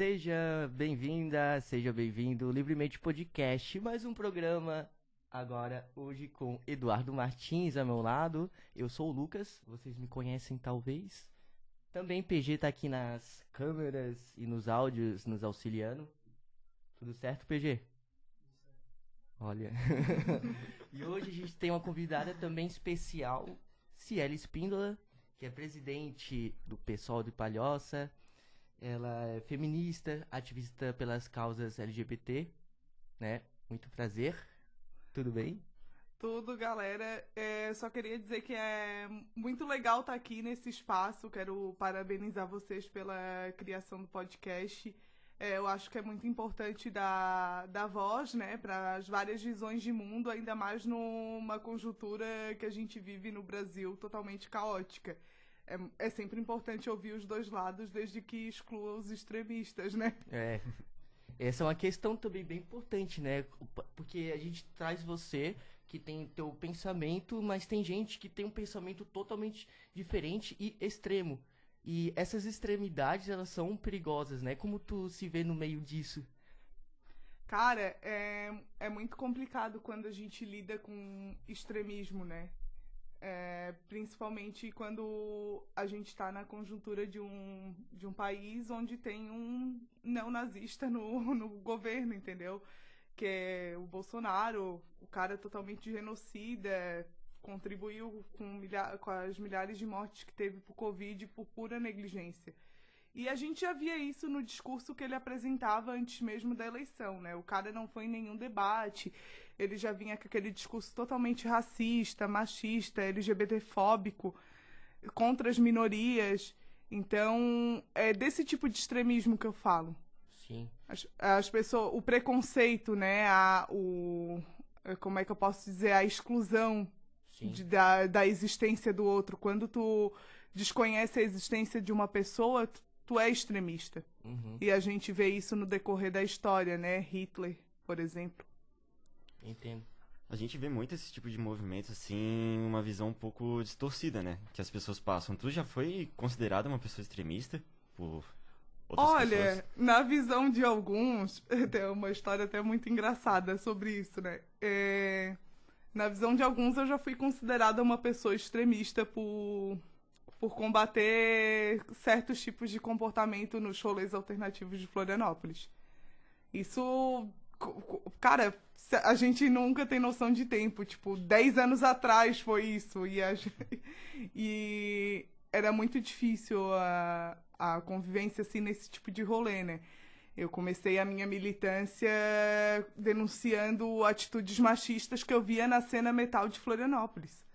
Seja bem-vinda, seja bem-vindo, Livremente Podcast, mais um programa agora, hoje com Eduardo Martins ao meu lado. Eu sou o Lucas, vocês me conhecem talvez. Também PG tá aqui nas câmeras e nos áudios, nos auxiliando. Tudo certo, PG? Olha. E hoje a gente tem uma convidada também especial, Ciele Espíndola, que é presidente do PSOL de Palhoça. Ela é feminista, ativista pelas causas LGBT, né? Muito prazer. Tudo bem? Tudo, galera. Só queria dizer que é muito legal estar aqui nesse espaço. Quero parabenizar vocês pela criação do podcast. Eu acho que é muito importante dar voz, né, para as várias visões de mundo, ainda mais numa conjuntura que a gente vive no Brasil totalmente caótica. É sempre importante ouvir os dois lados, desde que exclua os extremistas, né? Essa é uma questão também bem importante, né? Porque a gente traz você que tem teu pensamento, mas tem gente que tem um pensamento totalmente diferente e extremo. E essas extremidades, elas são perigosas, né? Como tu se vê no meio disso? Cara, é muito complicado quando a gente lida com extremismo, né? Principalmente quando a gente está na conjuntura de um país onde tem um neonazista no governo, entendeu? Que é o Bolsonaro, o cara totalmente genocida, contribuiu com as milhares de mortes que teve por Covid por pura negligência. E a gente já via isso no discurso que ele apresentava antes mesmo da eleição, né? O cara não foi em nenhum debate, ele já vinha com aquele discurso totalmente racista, machista, LGBTfóbico, contra as minorias. Então, é desse tipo de extremismo que eu falo. Sim. As pessoas, o preconceito, né? Como é que eu posso dizer? A exclusão da existência do outro. Quando tu desconhece a existência de uma pessoa, tu é extremista. Uhum. E a gente vê isso no decorrer da história, né? Hitler, por exemplo. Entendo. A gente vê muito esse tipo de movimento, assim, uma visão um pouco distorcida, né? Que as pessoas passam. Tu já foi considerada uma pessoa extremista por outras pessoas? Na visão de alguns, tem uma história até muito engraçada sobre isso, né? Na visão de alguns, eu já fui considerada uma pessoa extremista por combater certos tipos de comportamento nos rolês alternativos de Florianópolis. Isso, cara, a gente nunca tem noção de tempo. Tipo, 10 anos atrás foi isso. E era muito difícil a convivência, assim, nesse tipo de rolê, né? Eu comecei a minha militância denunciando atitudes machistas que eu via na cena metal de Florianópolis.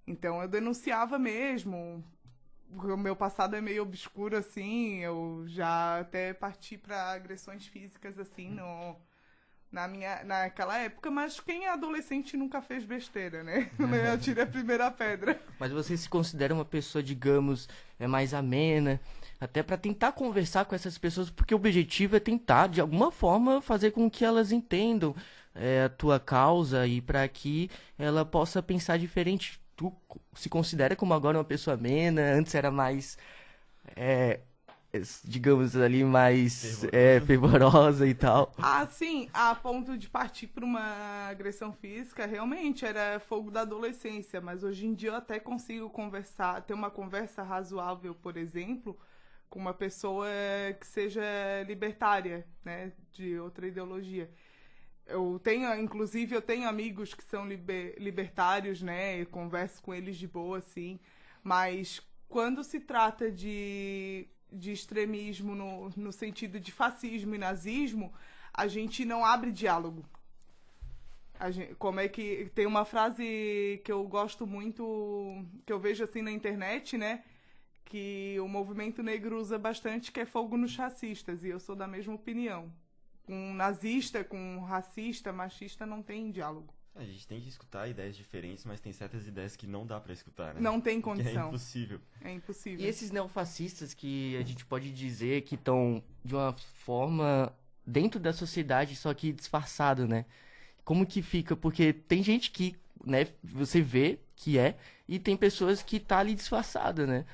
Então, eu denunciava mesmo. O meu passado é meio obscuro, assim. Eu já até parti para agressões físicas, assim, naquela época. Mas quem é adolescente nunca fez besteira, né? Eu atirei a primeira pedra. Mas você se considera uma pessoa, digamos, mais amena, até para tentar conversar com essas pessoas, porque o objetivo é tentar, de alguma forma, fazer com que elas entendam a tua causa e para que ela possa pensar diferente. Tu se considera como agora uma pessoa amena? Antes era mais, digamos ali, mais fervorosa e tal. Sim, a ponto de partir para uma agressão física, realmente era fogo da adolescência, mas hoje em dia eu até consigo ter uma conversa razoável, por exemplo, com uma pessoa que seja libertária, né, de outra ideologia. Inclusive, eu tenho amigos que são libertários, né? Eu converso com eles de boa, assim. Mas quando se trata de extremismo no sentido de fascismo e nazismo, a gente não abre diálogo. Como é que... Tem uma frase que eu gosto muito, que eu vejo assim na internet, né? Que o movimento negro usa bastante, que é fogo nos racistas. E eu sou da mesma opinião. Com nazista, com racista, machista, não tem diálogo. A gente tem que escutar ideias diferentes, mas tem certas ideias que não dá pra escutar, né? Não tem condição. É impossível. É impossível. E esses neofascistas que a gente pode dizer que estão de uma forma dentro da sociedade, só que disfarçado, né? Como que fica? Porque tem gente que, né, você vê que e tem pessoas que tá ali disfarçada, né?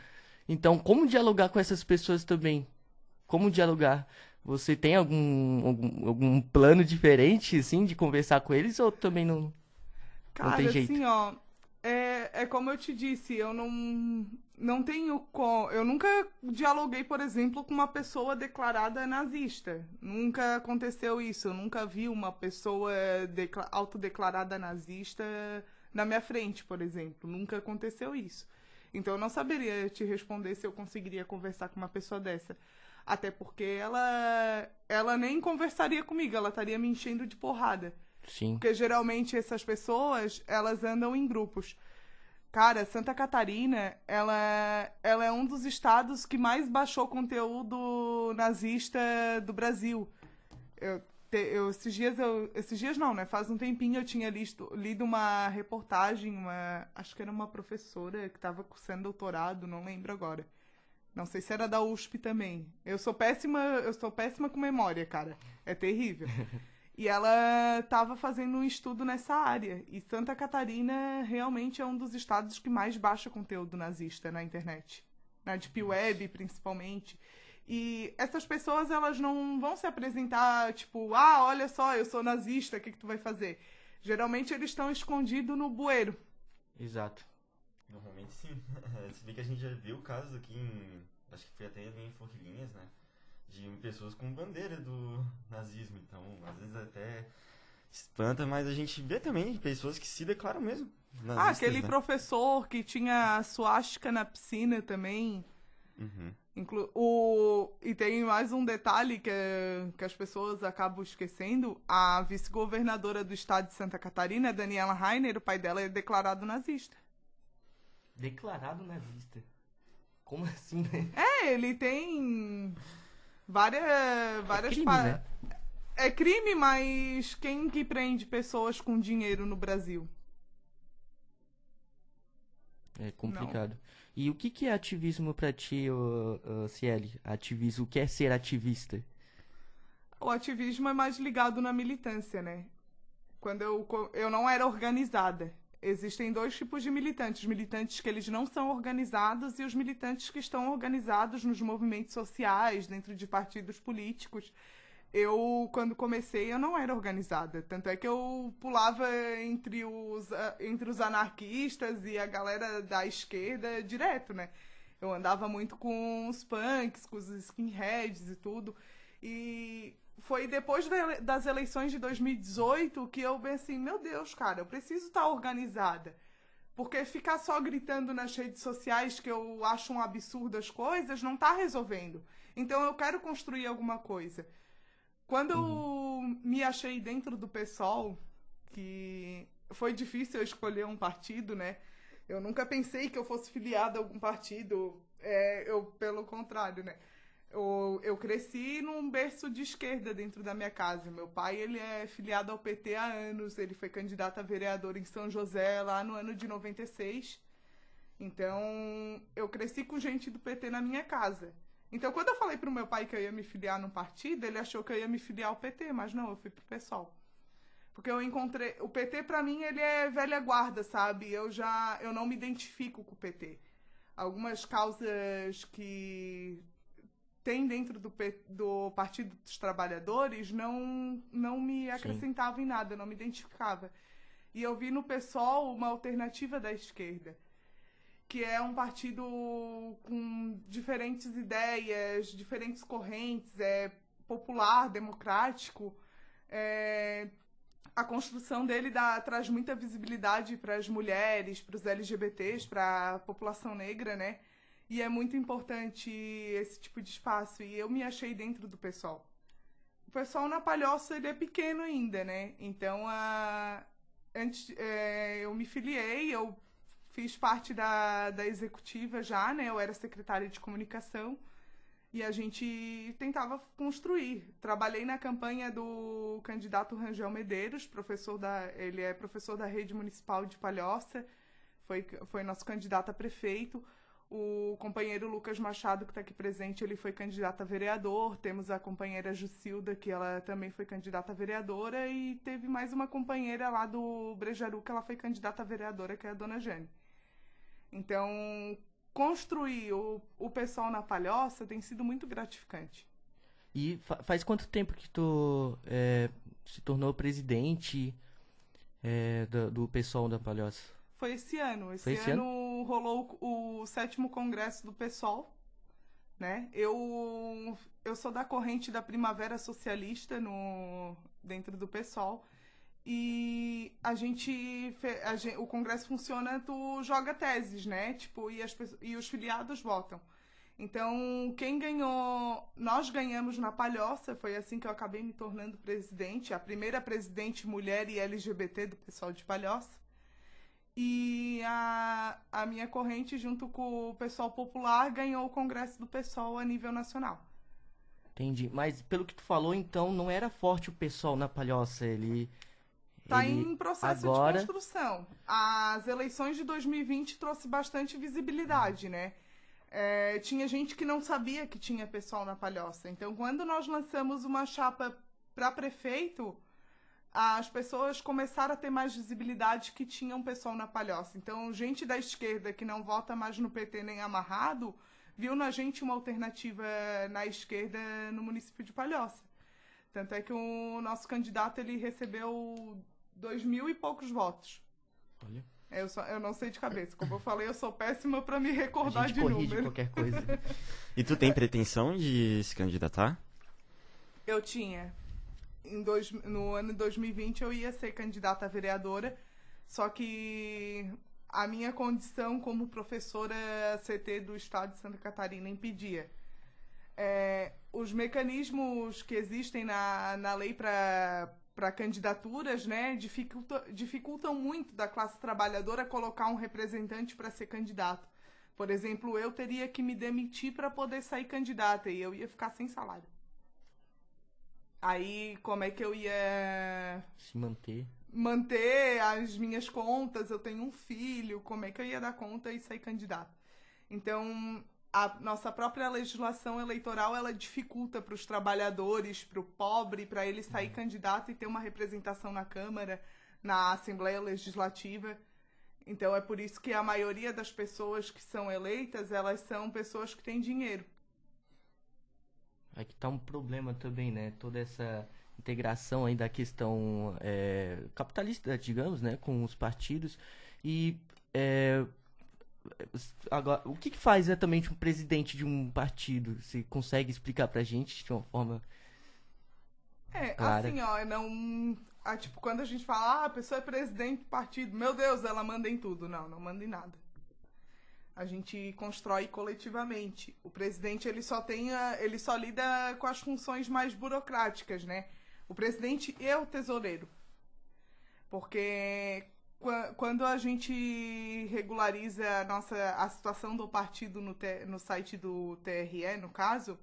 Então, como dialogar com essas pessoas também? Como dialogar? Você tem algum plano diferente, assim, de conversar com eles ou também não Cara, tem jeito? assim, ó, é como eu te disse, eu não tenho eu nunca dialoguei, por exemplo, com uma pessoa declarada nazista. Nunca aconteceu isso. Eu nunca vi uma pessoa autodeclarada nazista na minha frente, por exemplo. Nunca aconteceu isso. Então eu não saberia te responder se eu conseguiria conversar com uma pessoa dessa. Até porque ela nem conversaria comigo, ela estaria me enchendo de porrada. Sim. Porque geralmente essas pessoas, elas andam em grupos. Cara, Santa Catarina, ela é um dos estados que mais baixou conteúdo nazista do Brasil. Esses dias não, né? Faz um tempinho eu tinha lido uma reportagem, acho que era uma professora que estava cursando doutorado, não lembro agora. Não sei se era da USP também. Eu sou péssima com memória, cara. É terrível. E ela estava fazendo um estudo nessa área. E Santa Catarina realmente é um dos estados que mais baixa conteúdo nazista na internet. Na Deep Web, principalmente. E essas pessoas, elas não vão se apresentar, tipo, olha só, eu sou nazista, o que tu vai fazer? Geralmente eles estão escondidos no bueiro. Exato. Normalmente sim. Se bem que a gente já viu casos aqui acho que foi até ali em Forquilinhas, né? De pessoas com bandeira do nazismo. Então, às vezes até espanta, mas a gente vê também pessoas que se declaram mesmo nazistas, aquele né? professor que tinha a suástica na piscina também. Uhum. E tem mais um detalhe que as pessoas acabam esquecendo. A vice-governadora do estado de Santa Catarina, Daniela Rainer, o pai dela é declarado nazista. Declarado nazista? Como assim, né? Ele tem várias crime, né? É crime, mas quem que prende pessoas com dinheiro no Brasil? É complicado. E o que é ativismo pra ti, Cieli? Ativismo, o que é ser ativista? O ativismo é mais ligado na militância, né? Quando eu não era organizada. Existem dois tipos de militantes. Militantes que eles não são organizados e os militantes que estão organizados nos movimentos sociais, dentro de partidos políticos. Quando comecei, eu não era organizada. Tanto é que eu pulava entre os anarquistas e a galera da esquerda direto, né? Eu andava muito com os punks, com os skinheads e tudo. E foi depois das eleições de 2018 que eu pensei, meu Deus, cara, eu preciso estar organizada. Porque ficar só gritando nas redes sociais que eu acho um absurdo as coisas não tá resolvendo. Então eu quero construir alguma coisa. Quando eu me achei dentro do PSOL, que foi difícil eu escolher um partido, né? Eu nunca pensei que eu fosse filiada a algum partido. Pelo contrário, né? Eu cresci num berço de esquerda dentro da minha casa. Meu pai, ele é filiado ao PT há anos. Ele foi candidato a vereador em São José lá no ano de 96. Então, eu cresci com gente do PT na minha casa. Então, quando eu falei pro meu pai que eu ia me filiar num partido, ele achou que eu ia me filiar ao PT, mas não, eu fui pro PSOL. Porque eu encontrei... O PT, pra mim, ele é velha guarda, sabe? Eu não me identifico com o PT. Algumas causas que tem dentro do Partido dos Trabalhadores não me acrescentavam em nada, não me identificava. E eu vi no PSOL uma alternativa da esquerda, que é um partido com diferentes ideias, diferentes correntes, popular, democrático. A construção dele traz muita visibilidade para as mulheres, para os LGBTs, para a população negra, né? E é muito importante esse tipo de espaço. E eu me achei dentro do PSOL. O PSOL na Palhoça, ele é pequeno ainda, né? Então, eu me filiei, eu fiz parte da executiva já, né? Eu era secretária de comunicação e a gente tentava construir. Trabalhei na campanha do candidato Rangel Medeiros, ele é professor da Rede Municipal de Palhoça, foi nosso candidato a prefeito. O companheiro Lucas Machado, que está aqui presente, ele foi candidato a vereador. Temos a companheira Jucilda, que ela também foi candidata a vereadora. E teve mais uma companheira lá do Brejaru, que ela foi candidata a vereadora, que é a dona Jane. Então, construir o pessoal na Palhoça tem sido muito gratificante. E faz quanto tempo que tu se tornou presidente do PSOL da Palhoça? Foi esse ano. Foi esse ano rolou o 7º Congresso do PSOL, né? Eu sou da corrente da Primavera Socialista dentro do PSOL. E o Congresso funciona, tu joga teses, né? Tipo, e os filiados votam. Então, quem ganhou... Nós ganhamos na Palhoça, foi assim que eu acabei me tornando presidente, a primeira presidente mulher e LGBT do pessoal de Palhoça. E a minha corrente, junto com o pessoal popular, ganhou o Congresso do PSOL a nível nacional. Entendi. Mas, pelo que tu falou, então, não era forte o PSOL na Palhoça, Está em processo agora... de construção. As eleições de 2020 trouxe bastante visibilidade, né? Tinha gente que não sabia que tinha PSOL na Palhoça. Então, quando nós lançamos uma chapa para prefeito, as pessoas começaram a ter mais visibilidade que tinham PSOL na Palhoça. Então, gente da esquerda que não vota mais no PT nem amarrado, viu na gente uma alternativa na esquerda no município de Palhoça. Tanto é que o nosso candidato ele recebeu 2.000 e poucos votos. Olha. Eu não sei de cabeça. Como eu falei, eu sou péssima para me recordar de corrige número. qualquer coisa. E tu tem pretensão de se candidatar? Eu tinha. No ano de 2020 eu ia ser candidata a vereadora, só que a minha condição como professora CT do estado de Santa Catarina impedia. Os mecanismos que existem na lei para candidaturas, né, dificultam muito da classe trabalhadora colocar um representante para ser candidato. Por exemplo, eu teria que me demitir para poder sair candidata e eu ia ficar sem salário. Aí, como é que eu ia se manter as minhas contas? Eu tenho um filho, como é que eu ia dar conta e sair candidata? Então, a nossa própria legislação eleitoral, ela dificulta para os trabalhadores, para o pobre, para ele sair candidato e ter uma representação na Câmara, na Assembleia Legislativa. Então, é por isso que a maioria das pessoas que são eleitas, elas são pessoas que têm dinheiro. Aqui tá um problema também, né? Toda essa integração aí da questão capitalista, digamos, né? Com os partidos. E agora, o que faz exatamente um presidente de um partido? Você consegue explicar pra gente de uma forma clara? Assim, ó, não... tipo, quando a gente fala, a pessoa é presidente do partido, meu Deus, ela manda em tudo. Não manda em nada. A gente constrói coletivamente. O presidente, ele só lida com as funções mais burocráticas, né? O presidente e o tesoureiro. Porque quando a gente regulariza a situação do partido no site do TRE, no caso,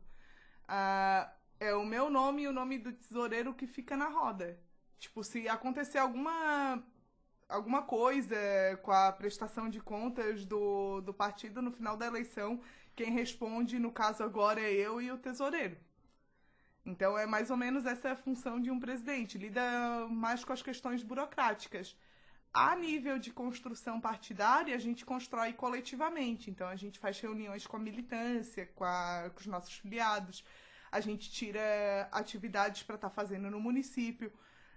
é o meu nome e o nome do tesoureiro que fica na roda. Tipo, se acontecer alguma coisa com a prestação de contas do partido no final da eleição, quem responde, no caso agora, é eu e o tesoureiro. Então, é mais ou menos essa a função de um presidente. Lida mais com as questões burocráticas. A nível de construção partidária, a gente constrói coletivamente. Então, a gente faz reuniões com a militância, com os nossos filiados. A gente tira atividades para estar fazendo no município.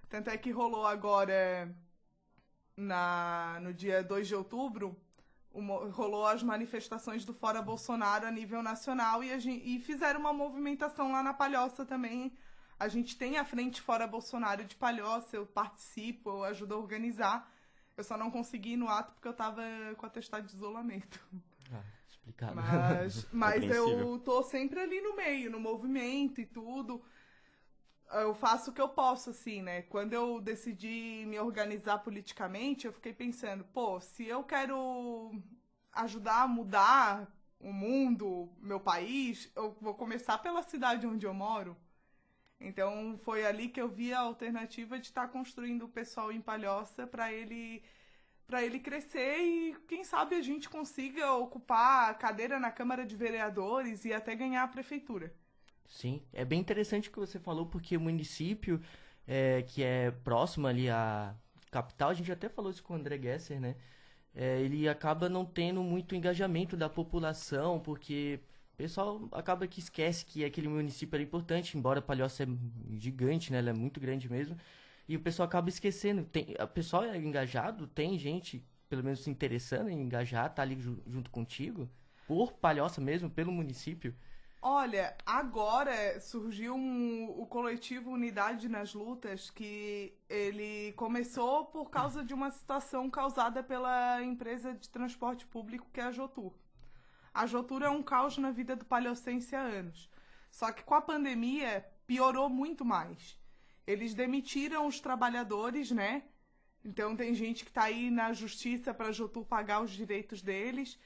Tanto é que rolou agora... No dia 2 de outubro, rolou as manifestações do Fora Bolsonaro a nível nacional e fizeram uma movimentação lá na Palhoça também. A gente tem a Frente Fora Bolsonaro de Palhoça, eu participo, eu ajudo a organizar. Eu só não consegui ir no ato porque eu estava com atestado de isolamento. Explicado. Mas eu tô sempre ali no meio, no movimento e tudo. Eu faço o que eu posso, assim, né? Quando eu decidi me organizar politicamente, eu fiquei pensando, se eu quero ajudar a mudar o mundo, meu país, eu vou começar pela cidade onde eu moro. Então, foi ali que eu vi a alternativa de estar construindo o pessoal em Palhoça para ele crescer e, quem sabe, a gente consiga ocupar a cadeira na Câmara de Vereadores e até ganhar a prefeitura. Sim, é bem interessante o que você falou, porque o município que é próximo ali à capital, a gente até falou isso com o André Gesser, né? Ele acaba não tendo muito engajamento da população, porque O pessoal acaba que esquece que aquele município era importante, embora Palhoça é gigante, né? Ela é muito grande mesmo. E o pessoal acaba esquecendo. O pessoal é engajado, tem gente, pelo menos se interessando em engajar, tá ali junto contigo, por Palhoça mesmo, pelo município. Olha, agora surgiu o coletivo Unidade nas Lutas, que ele começou por causa de uma situação causada pela empresa de transporte público, que é a Jotur. A Jotur é um caos na vida do palhocense há anos. Só que com a pandemia piorou muito mais. Eles demitiram os trabalhadores, né? Então tem gente que está aí na justiça para a Jotur pagar os direitos deles.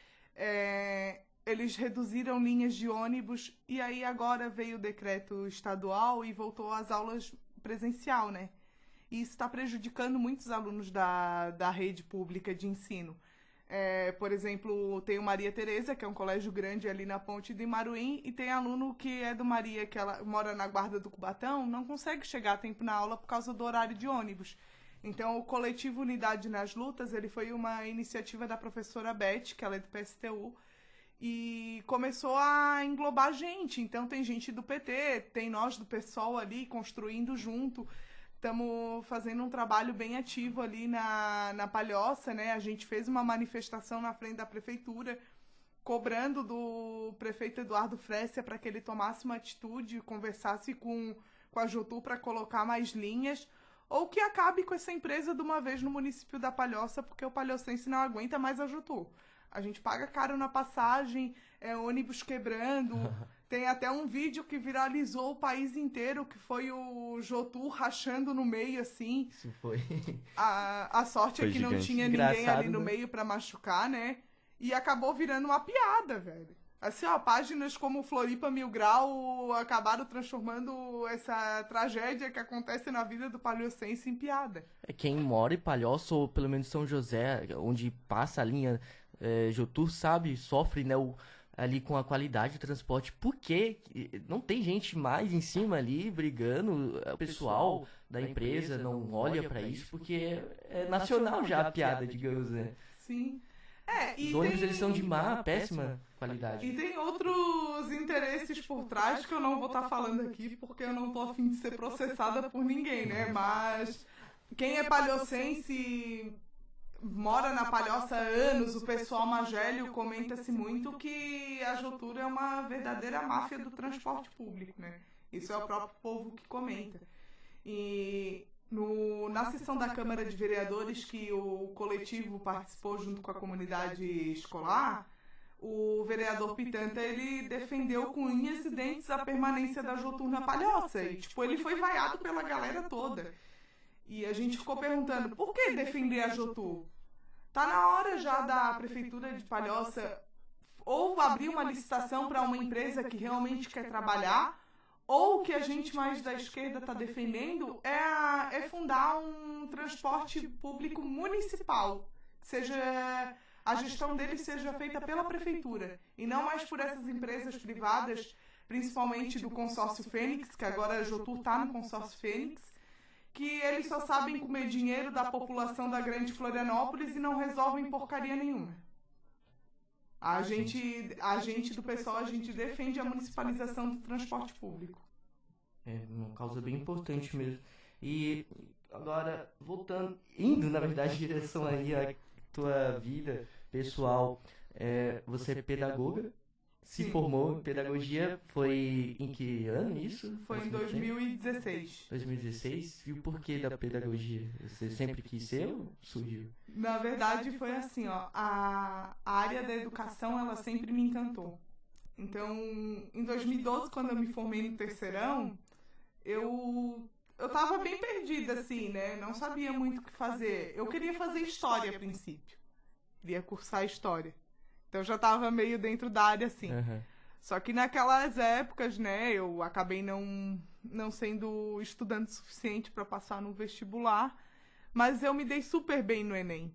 Eles reduziram linhas de ônibus e aí agora veio o decreto estadual e voltou às aulas presencial, né? E isso está prejudicando muitos alunos da rede pública de ensino. Por exemplo, tem o Maria Tereza, que é um colégio grande ali na Ponte de Imaruim, e tem aluno que é do Maria, que ela mora na Guarda do Cubatão, não consegue chegar a tempo na aula por causa do horário de ônibus. Então, o coletivo Unidade nas Lutas, ele foi uma iniciativa da professora Beth, que ela é do PSTU, e começou a englobar gente. Então, tem gente do PT, tem nós do PSOL ali, construindo junto. Estamos fazendo um trabalho bem ativo ali na Palhoça, né? A gente fez uma manifestação na frente da prefeitura, cobrando do prefeito Eduardo Fressia para que ele tomasse uma atitude, conversasse com a Jotur para colocar mais linhas, ou que acabe com essa empresa de uma vez no município da Palhoça, porque o palhocense não aguenta mais a Jotur. A gente paga caro na passagem, ônibus quebrando. Tem até um vídeo que viralizou o país inteiro, que foi o Jotur rachando no meio, assim. Isso foi. A sorte é que não tinha ninguém ali no meio pra machucar, né? E acabou virando uma piada, velho. Assim, ó, páginas como Floripa Mil Grau acabaram transformando essa tragédia que acontece na vida do palhocense em piada. Quem mora em Palhoça, ou pelo menos São José, onde passa a linha Jotur, sabe, sofre, né, ali com a qualidade do transporte, porque não tem gente mais em cima ali brigando, o pessoal da empresa não olha pra isso, porque é nacional já a piada, digamos, né? Sim. Os ônibus, eles são de péssima qualidade. E tem outros interesses por trás que eu não vou estar falando aqui, porque eu não tô a fim de ser processada por ninguém, né? Mas quem é palhocense, mora na Palhoça há anos, o pessoal mais velho comenta-se muito que a Jotur é uma verdadeira máfia do transporte público, né? Isso é o próprio povo que comenta. E na sessão da Câmara de Vereadores que o coletivo participou junto com a comunidade escolar, o vereador Pitanta, ele defendeu com unhas e dentes a permanência da Jotur na Palhoça. E, ele foi vaiado pela galera toda. E a gente ficou perguntando, por que defender a Jotur? Tá na hora já da Prefeitura de Palhoça ou abrir uma licitação para uma empresa que realmente quer trabalhar, ou o que a gente mais da esquerda está defendendo é fundar um transporte público municipal, a gestão dele seja feita pela Prefeitura, e não mais por essas empresas privadas, principalmente do consórcio Fênix, que agora a Jotur está no consórcio Fênix, que eles só sabem comer dinheiro da população da Grande Florianópolis e não resolvem porcaria nenhuma. A gente do pessoal, a gente defende a municipalização do transporte público. É uma causa bem importante mesmo. E agora, indo na verdade em direção aí à tua vida pessoal, você é pedagoga, se formou em pedagogia, foi em que ano isso? Foi em 2016. 2016? E o porquê da pedagogia? Você sempre quis ser ou surgiu? Na verdade foi assim, ó, a área da educação, ela sempre me encantou. Então, em 2012, quando eu me formei no terceirão, eu tava bem perdida, assim, né? Não sabia muito o que fazer. Eu queria fazer história a princípio. Queria cursar história. Então, eu já tava meio dentro da área, assim. Uhum. Só que naquelas épocas, né, eu acabei não sendo estudante suficiente para passar no vestibular, mas eu me dei super bem no Enem.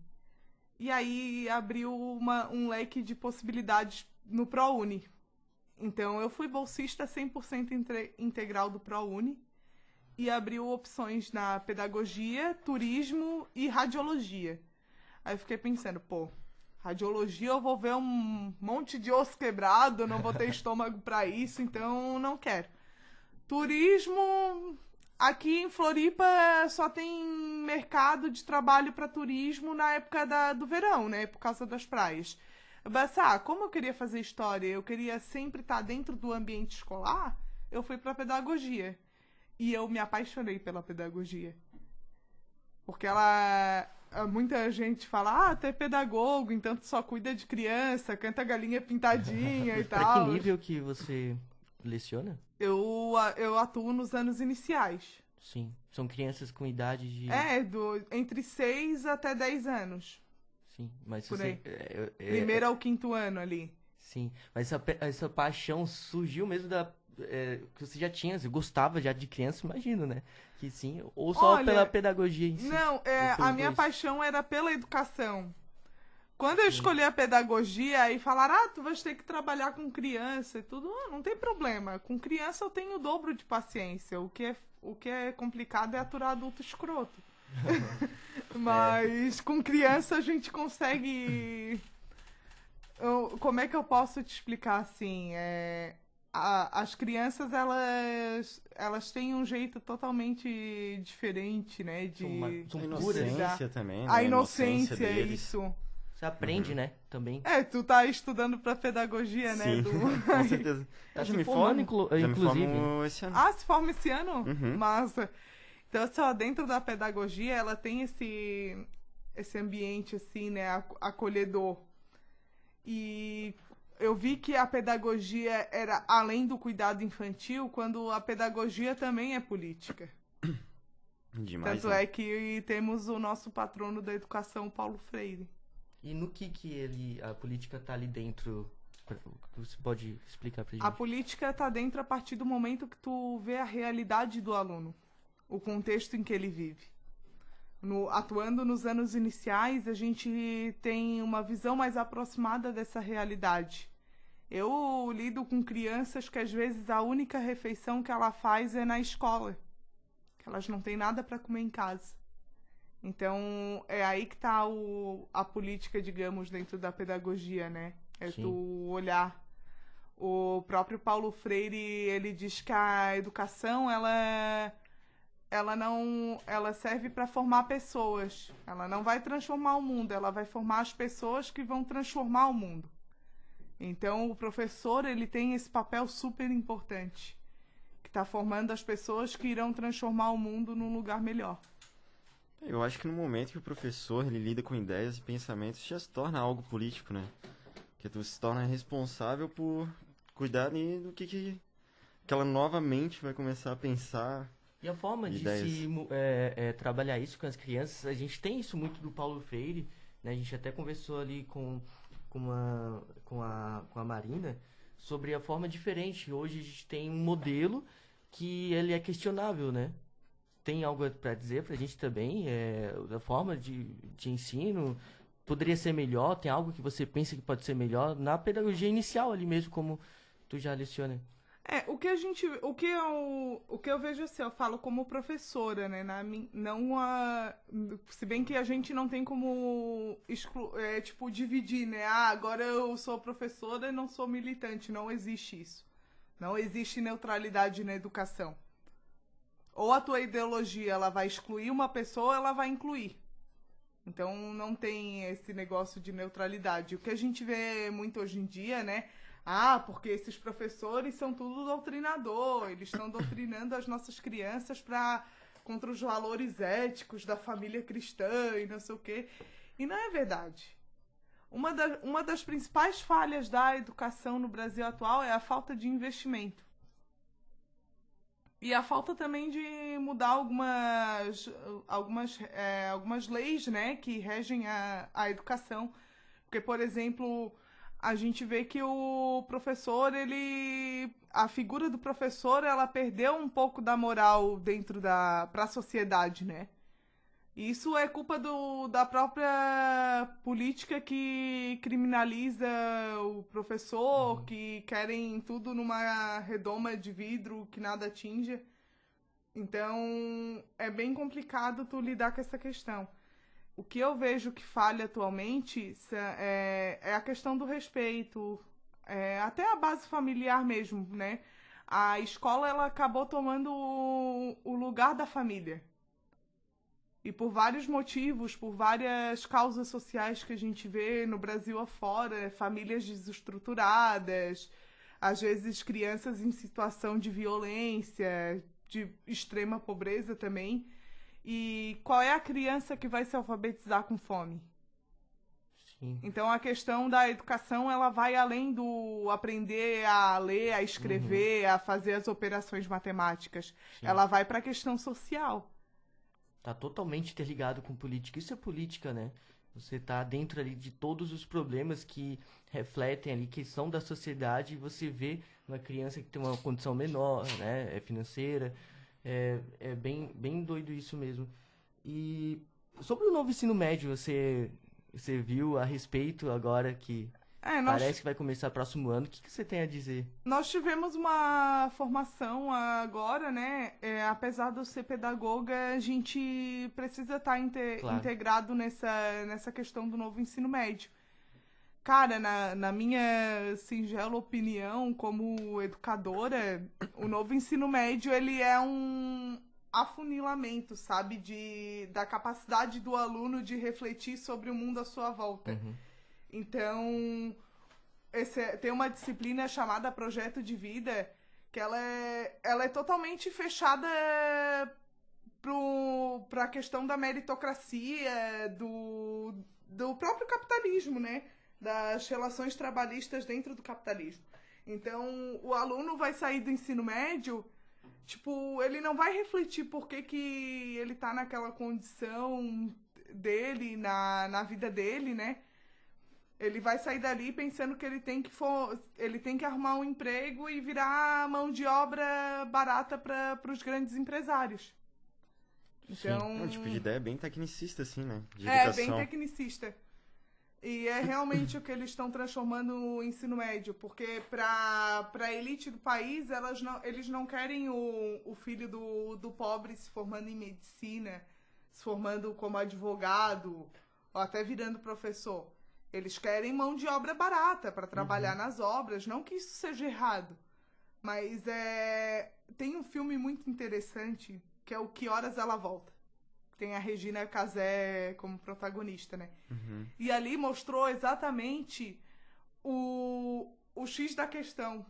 E aí abriu um leque de possibilidades no ProUni. Então, eu fui bolsista 100% integral do ProUni e abriu opções na pedagogia, turismo e radiologia. Aí eu fiquei pensando, Radiologia eu vou ver um monte de osso quebrado, não vou ter estômago para isso, então não quero. Turismo, aqui em Floripa só tem mercado de trabalho para turismo na época do verão, né? Por causa das praias. Mas, como eu queria fazer história, eu queria sempre estar dentro do ambiente escolar, eu fui para pedagogia. E eu me apaixonei pela pedagogia. Porque muita gente fala, tu é pedagogo, então tu só cuida de criança, canta galinha pintadinha e tal. Pra que nível que você leciona? Eu atuo nos anos iniciais. Sim. São crianças com idade de... Entre 6 até 10 anos. Sim, mas Por você... aí. Primeiro ao 5º ano ali. Sim, mas essa paixão surgiu mesmo que você já tinha, você gostava já de criança, imagino, né? Que sim, ou só pela pedagogia em si? Não, a minha paixão era pela educação. Quando eu escolhi a pedagogia e falaram, tu vais ter que trabalhar com criança e tudo, não tem problema. Com criança eu tenho o dobro de paciência. O que é complicado é aturar adulto escroto. Mas com criança a gente consegue... Como é que eu posso te explicar assim? As crianças, elas têm um jeito totalmente diferente, né? São inocência também, né? A inocência, deles. isso. Você aprende, né? Também. Tu tá estudando pra pedagogia, né? Sim, com certeza. Tá já se me formando, formo, inclusive. esse ano. Se forma esse ano? Uhum. Massa. Então, só dentro da pedagogia, ela tem esse ambiente, assim, né? Acolhedor. E eu vi que a pedagogia era além do cuidado infantil, quando a pedagogia também é política. Demais, Tanto é que temos o nosso patrono da educação, Paulo Freire. E no que a política tá ali dentro? Você pode explicar pra gente? A política tá dentro a partir do momento que tu vê a realidade do aluno, o contexto em que ele vive. Atuando nos anos iniciais, a gente tem uma visão mais aproximada dessa realidade. Eu lido com crianças que às vezes a única refeição que ela faz é na escola, que elas não têm nada para comer em casa. Então, é aí que está a política, digamos, dentro da pedagogia, né? Sim. Tu olhar. O próprio Paulo Freire, ele diz que a educação, ela serve para formar pessoas. Ela não vai transformar o mundo, ela vai formar as pessoas que vão transformar o mundo. Então, o professor, ele tem esse papel super importante, que está formando as pessoas que irão transformar o mundo num lugar melhor. Eu acho que no momento que o professor ele lida com ideias e pensamentos, já se torna algo político, né? Que tu se torna responsável por cuidar do que aquela nova mente vai começar a pensar. E a forma de se trabalhar isso com as crianças, a gente tem isso muito do Paulo Freire, né? A gente até conversou ali com a Marina sobre a forma diferente. Hoje a gente tem um modelo que ele é questionável, né? Tem algo para dizer pra gente também? A forma de ensino poderia ser melhor? Tem algo que você pensa que pode ser melhor na pedagogia inicial ali mesmo, como tu já leciona? O que eu vejo assim, eu falo como professora, né? Se bem que a gente não tem como dividir, né? Agora eu sou professora e não sou militante. Não existe isso. Não existe neutralidade na educação. Ou a tua ideologia ela vai excluir uma pessoa, ou ela vai incluir. Então não tem esse negócio de neutralidade. O que a gente vê muito hoje em dia, né? Porque esses professores são tudo doutrinador, eles estão doutrinando as nossas crianças contra os valores éticos da família cristã e não sei o quê. E não é verdade. Uma das principais falhas da educação no Brasil atual é a falta de investimento. E a falta também de mudar algumas leis, né, que regem a educação. Porque, por exemplo, a gente vê que o professor, a figura do professor, ela perdeu um pouco da moral para a sociedade, né? E isso é culpa da própria política que criminaliza o professor, que querem tudo numa redoma de vidro que nada atinja. Então, é bem complicado tu lidar com essa questão. o que eu vejo que falha atualmente é a questão do respeito, até a base familiar mesmo, né? A escola, ela acabou tomando o lugar da família. E por vários motivos, por várias causas sociais que a gente vê no Brasil afora, famílias desestruturadas, às vezes crianças em situação de violência, de extrema pobreza também. E qual é a criança que vai se alfabetizar com fome? Sim. Então a questão da educação, ela vai além do aprender a ler, a escrever, a fazer as operações matemáticas. Sim. Ela vai para a questão social. Tá totalmente interligado com política. Isso é política, né? Você tá dentro ali de todos os problemas que refletem ali, que são da sociedade, e você vê uma criança que tem uma condição menor, né? financeira. É bem doido isso mesmo. E sobre o novo ensino médio, você viu a respeito agora que parece que vai começar próximo ano. O que você tem a dizer? Nós tivemos uma formação agora, né? Apesar de eu ser pedagoga, a gente precisa estar Claro. integrado nessa questão do novo ensino médio. Cara, na minha singela opinião, como educadora, o novo ensino médio, ele é um afunilamento, sabe? Da capacidade do aluno de refletir sobre o mundo à sua volta. Uhum. Então, tem uma disciplina chamada Projeto de Vida, que ela é totalmente fechada para a questão da meritocracia, do próprio capitalismo, né? Das relações trabalhistas dentro do capitalismo. Então, o aluno vai sair do ensino médio, tipo, ele não vai refletir por que ele tá naquela condição dele, na vida dele, né? Ele vai sair dali pensando que ele tem que arrumar um emprego e virar mão de obra barata para os grandes empresários. Então, É um tipo de ideia bem tecnicista, assim, né? De bem educação. tecnicista. E é realmente o que eles estão transformando o ensino médio, porque para a elite do país, eles não querem o filho do pobre se formando em medicina, se formando como advogado, ou até virando professor. Eles querem mão de obra barata para trabalhar nas obras, não que isso seja errado. Mas tem um filme muito interessante, que é o Que Horas Ela Volta. Tem a Regina Casé como protagonista, né? Uhum. E ali mostrou exatamente o X da questão.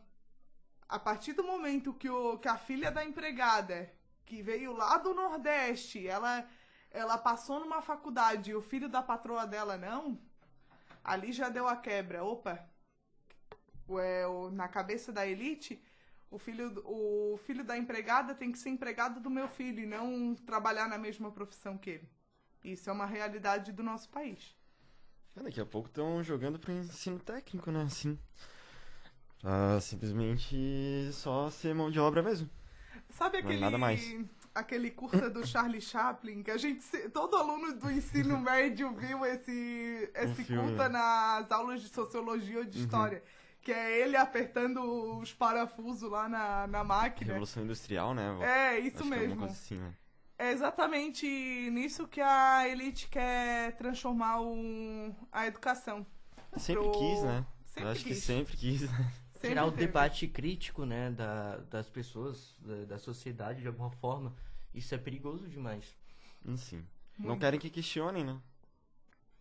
A partir do momento que a filha da empregada, que veio lá do Nordeste, ela passou numa faculdade e o filho da patroa dela não, ali já deu a quebra. Opa, na cabeça da elite, o filho da empregada tem que ser empregado do meu filho e não trabalhar na mesma profissão que ele. Isso é uma realidade do nosso país. Daqui a pouco estão jogando pro ensino técnico, né? Assim. Simplesmente só ser mão de obra mesmo. Sabe Não é nada mais. aquele curta do Charlie Chaplin, que todo aluno do ensino médio viu esse filme, curta né? nas aulas de sociologia ou de história? Que é ele apertando os parafusos lá na máquina. Revolução Industrial, né? Isso Acho que é mesmo. alguma coisa assim, né? É exatamente nisso que a elite quer transformar a educação. Sempre quis, né? Sempre Eu acho que quis. sempre quis, né? Sempre Tirar o teve. debate crítico, né, das pessoas, da sociedade, de alguma forma. Isso é perigoso demais. Sim. Não querem que questionem, né?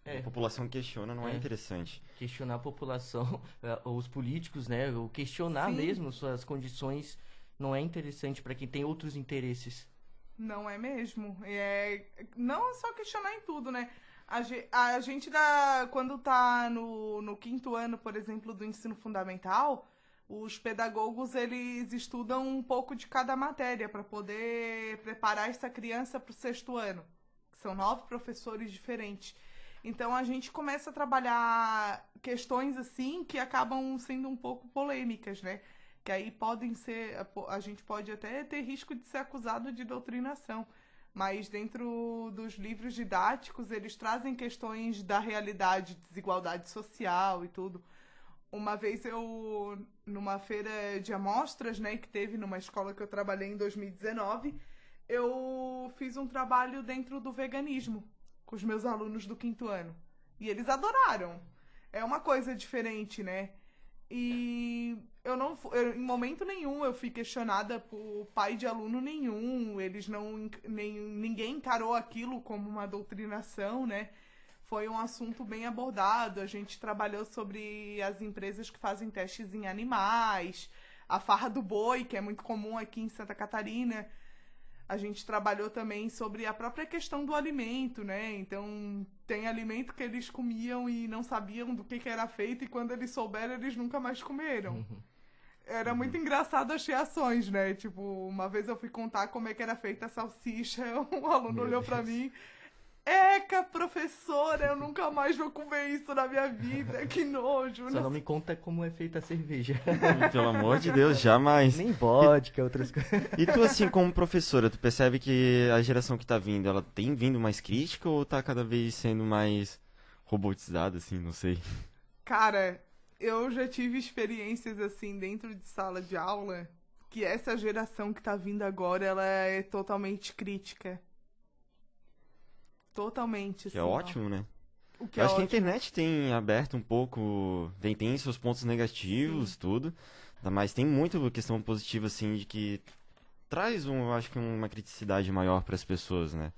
É. A população questiona, não é É. interessante. Questionar a população, os políticos, né? Ou questionar Sim. mesmo suas condições não é interessante para quem tem outros interesses. Não é mesmo? Não é só questionar em tudo, né? A gente, quando tá no quinto ano, por exemplo, do ensino fundamental, os pedagogos, eles estudam um pouco de cada matéria para poder preparar essa criança para o sexto ano. São 9 professores diferentes. Então, a gente começa a trabalhar questões, assim, que acabam sendo um pouco polêmicas, né? Que aí a gente pode até ter risco de ser acusado de doutrinação. Mas dentro dos livros didáticos, eles trazem questões da realidade, desigualdade social e tudo. Uma vez numa feira de amostras, né, que teve numa escola que eu trabalhei em 2019, eu fiz um trabalho dentro do veganismo, com os meus alunos do 5º ano. E eles adoraram. É uma coisa diferente, né? E em momento nenhum eu fui questionada por pai de aluno nenhum. Ninguém encarou aquilo como uma doutrinação, né? Foi um assunto bem abordado. A gente trabalhou sobre as empresas que fazem testes em animais, a farra do boi, que é muito comum aqui em Santa Catarina. A gente trabalhou também sobre a própria questão do alimento, né? Então, tem alimento que eles comiam e não sabiam do que era feito, e quando eles souberam, eles nunca mais comeram. Era muito engraçado as reações, né? Tipo, uma vez eu fui contar como é que era feita a salsicha, um aluno olhou pra mim... Eca, professora, eu nunca mais vou comer isso na minha vida, que nojo. Só não me conta como é feita a cerveja. Pelo amor de Deus, jamais. Nem vodka, outras coisas. E tu, assim, como professora, tu percebe que a geração que tá vindo, ela tem vindo mais crítica ou tá cada vez sendo mais robotizada, assim, não sei? Cara, eu já tive experiências, assim, dentro de sala de aula, que essa geração que tá vindo agora, ela é totalmente crítica. Totalmente, Que é assim, ótimo, né? O que Eu é acho que a ótimo. internet tem aberto um pouco, tem seus pontos negativos, tudo, mas tem muita questão positiva, assim, de que traz, eu acho que uma criticidade maior para as pessoas, né?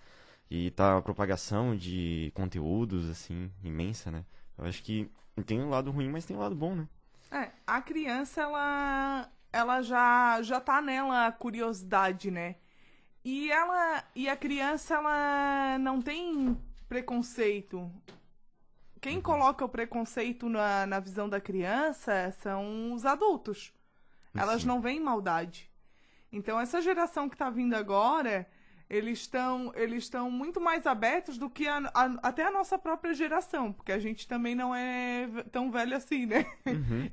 E tá a propagação de conteúdos, assim, imensa, né? Eu acho que tem um lado ruim, mas tem um lado bom, né? A criança, ela já tá nela a curiosidade, né? E a criança, ela não tem preconceito. Quem coloca o preconceito na visão da criança são os adultos. Elas Sim. não veem maldade. Então, essa geração que tá vindo agora, eles estão muito mais abertos do que até a nossa própria geração, porque a gente também não é tão velho assim, né?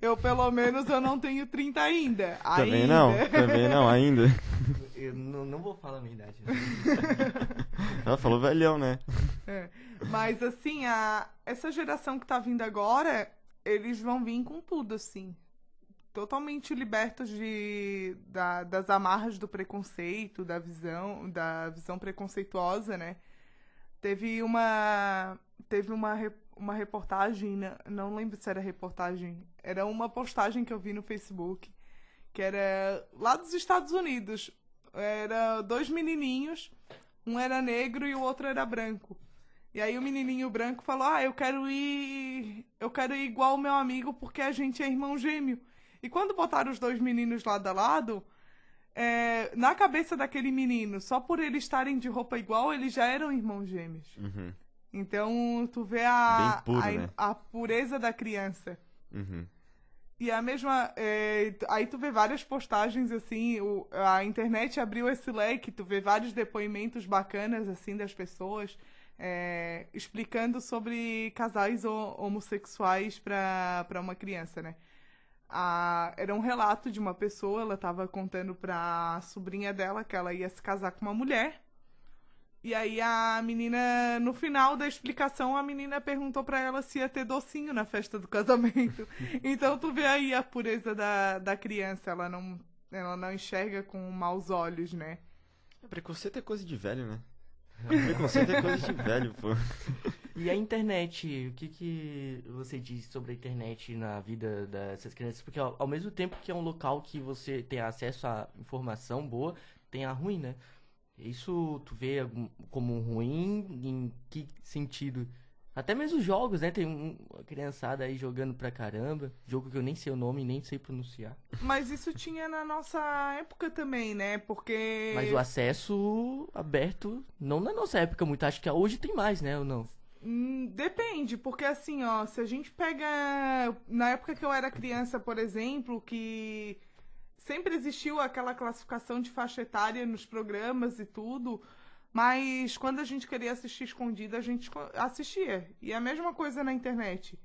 Eu, pelo menos, eu não tenho 30 ainda. Também Ainda. não, ainda. Eu não vou falar a minha idade. Ela falou velhão, né? Mas, assim, essa geração que tá vindo agora, eles vão vir com tudo, assim. Totalmente libertos das amarras do preconceito, da visão preconceituosa, né? Teve uma reportagem, não lembro se era reportagem, era uma postagem que eu vi no Facebook, que era lá dos Estados Unidos. Era 2 menininhos, um era negro e o outro era branco. E aí o menininho branco falou, eu quero ir igual o meu amigo porque a gente é irmão gêmeo. E quando botaram os 2 meninos lado a lado, na cabeça daquele menino, só por eles estarem de roupa igual, eles já eram irmãos gêmeos. Então, tu vê Bem puro, né? a pureza da criança. Uhum. E a mesma... aí tu vê várias postagens, assim, a internet abriu esse leque, tu vê vários depoimentos bacanas, assim, das pessoas, explicando sobre casais homossexuais para uma criança, né? Era um relato de uma pessoa, ela estava contando pra sobrinha dela que ela ia se casar com uma mulher. E aí a menina, no final da explicação, a menina perguntou pra ela se ia ter docinho na festa do casamento. Então tu vê aí a pureza da criança, ela não enxerga com maus olhos, né? Preconceito é coisa de velho, né? Preconceito é coisa de velho, pô. E a internet, o que você diz sobre a internet na vida dessas crianças? Porque ao mesmo tempo que é um local que você tem acesso a informação boa, tem a ruim, né? Isso tu vê como ruim em que sentido? Até mesmo os jogos, né? Tem uma criançada aí jogando pra caramba. Jogo que eu nem sei o nome, nem sei pronunciar. Mas isso tinha na nossa época também, né? Porque... Mas o acesso aberto, não na nossa época muito. Acho que hoje tem mais, né? Ou não? Depende, porque assim, ó, se a gente pega... Na época que eu era criança, por exemplo, que... Sempre existiu aquela classificação de faixa etária nos programas e tudo, mas quando a gente queria assistir escondido, a gente assistia. E a mesma coisa na internet.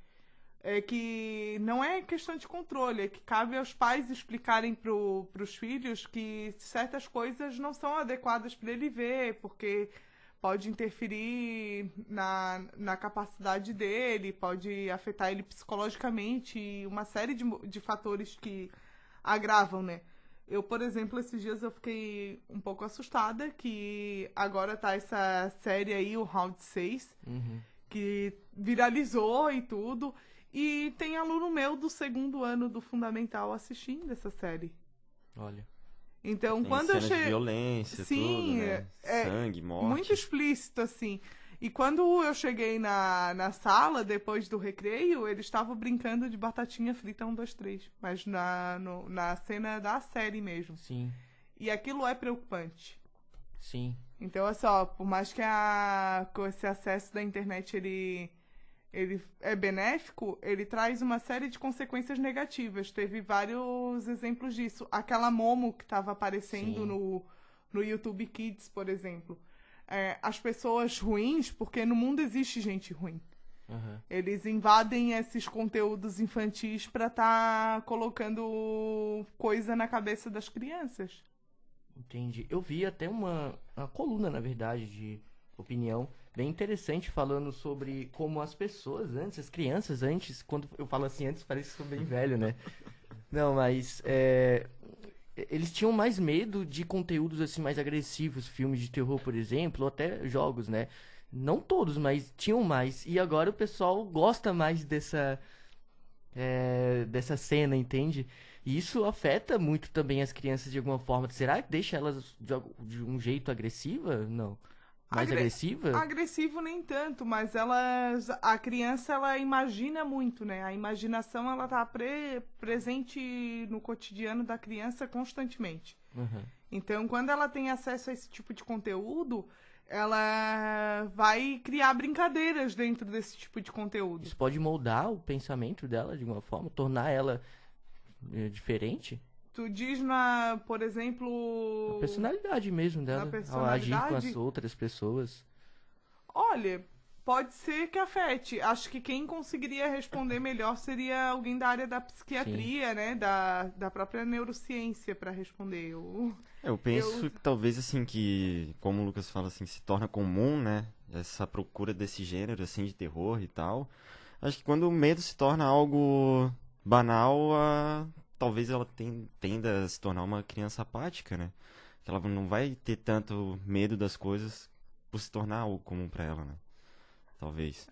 É que não é questão de controle, é que cabe aos pais explicarem pros filhos que certas coisas não são adequadas para ele ver, porque pode interferir na capacidade dele, pode afetar ele psicologicamente, e uma série de fatores que agravam, né? Eu, por exemplo, esses dias eu fiquei um pouco assustada que agora tá essa série aí, o Round 6, Uhum. que viralizou e tudo. E tem aluno meu do 2º ano do Fundamental assistindo essa série. Olha. Então, Tem quando eu cenas de cheguei... violência, Sim, tudo, né? Sangue, morte. muito explícito, assim. E quando eu cheguei na sala, depois do recreio, eles estavam brincando de batatinha frita 1, 2, 3. Mas na cena da série mesmo. Sim, E aquilo é preocupante. sim. Então, olha só, por mais que com esse acesso da internet ele é benéfico, ele traz uma série de consequências negativas. Teve vários exemplos disso. Aquela Momo que estava aparecendo Sim. no YouTube Kids, por exemplo. As pessoas ruins, porque no mundo existe gente ruim. Aham. Eles invadem esses conteúdos infantis para estar colocando coisa na cabeça das crianças. Entendi. Eu vi até uma coluna, na verdade, de opinião bem interessante falando sobre como as pessoas antes, as crianças antes, quando eu falo assim antes, parece que sou bem velho, né? Não, mas eles tinham mais medo de conteúdos assim mais agressivos, filmes de terror, por exemplo, ou até jogos, né? Não todos, mas tinham mais. E agora o pessoal gosta mais dessa cena, entende? E isso afeta muito também as crianças de alguma forma. Será que deixa elas de um jeito agressiva? Não. Mais agressiva? Agressivo nem tanto, mas a criança ela imagina muito, né? A imaginação ela tá presente no cotidiano da criança constantemente. Uhum. Então, quando ela tem acesso a esse tipo de conteúdo, ela vai criar brincadeiras dentro desse tipo de conteúdo. Isso pode moldar o pensamento dela de alguma forma, tornar ela diferente? Tu diz por exemplo... A personalidade mesmo dela, ao agir com as personalidade? outras pessoas. Olha, pode ser que afete. Acho que quem conseguiria responder melhor seria alguém da área da psiquiatria, né? Da própria neurociência para responder. Eu penso que talvez assim que, como o Lucas fala assim, se torna comum, né? Essa procura desse gênero assim de terror e tal. Acho que quando o medo se torna algo banal, talvez ela tenda a se tornar uma criança apática, né? Que ela não vai ter tanto medo das coisas por se tornar algo comum pra ela, né? Talvez.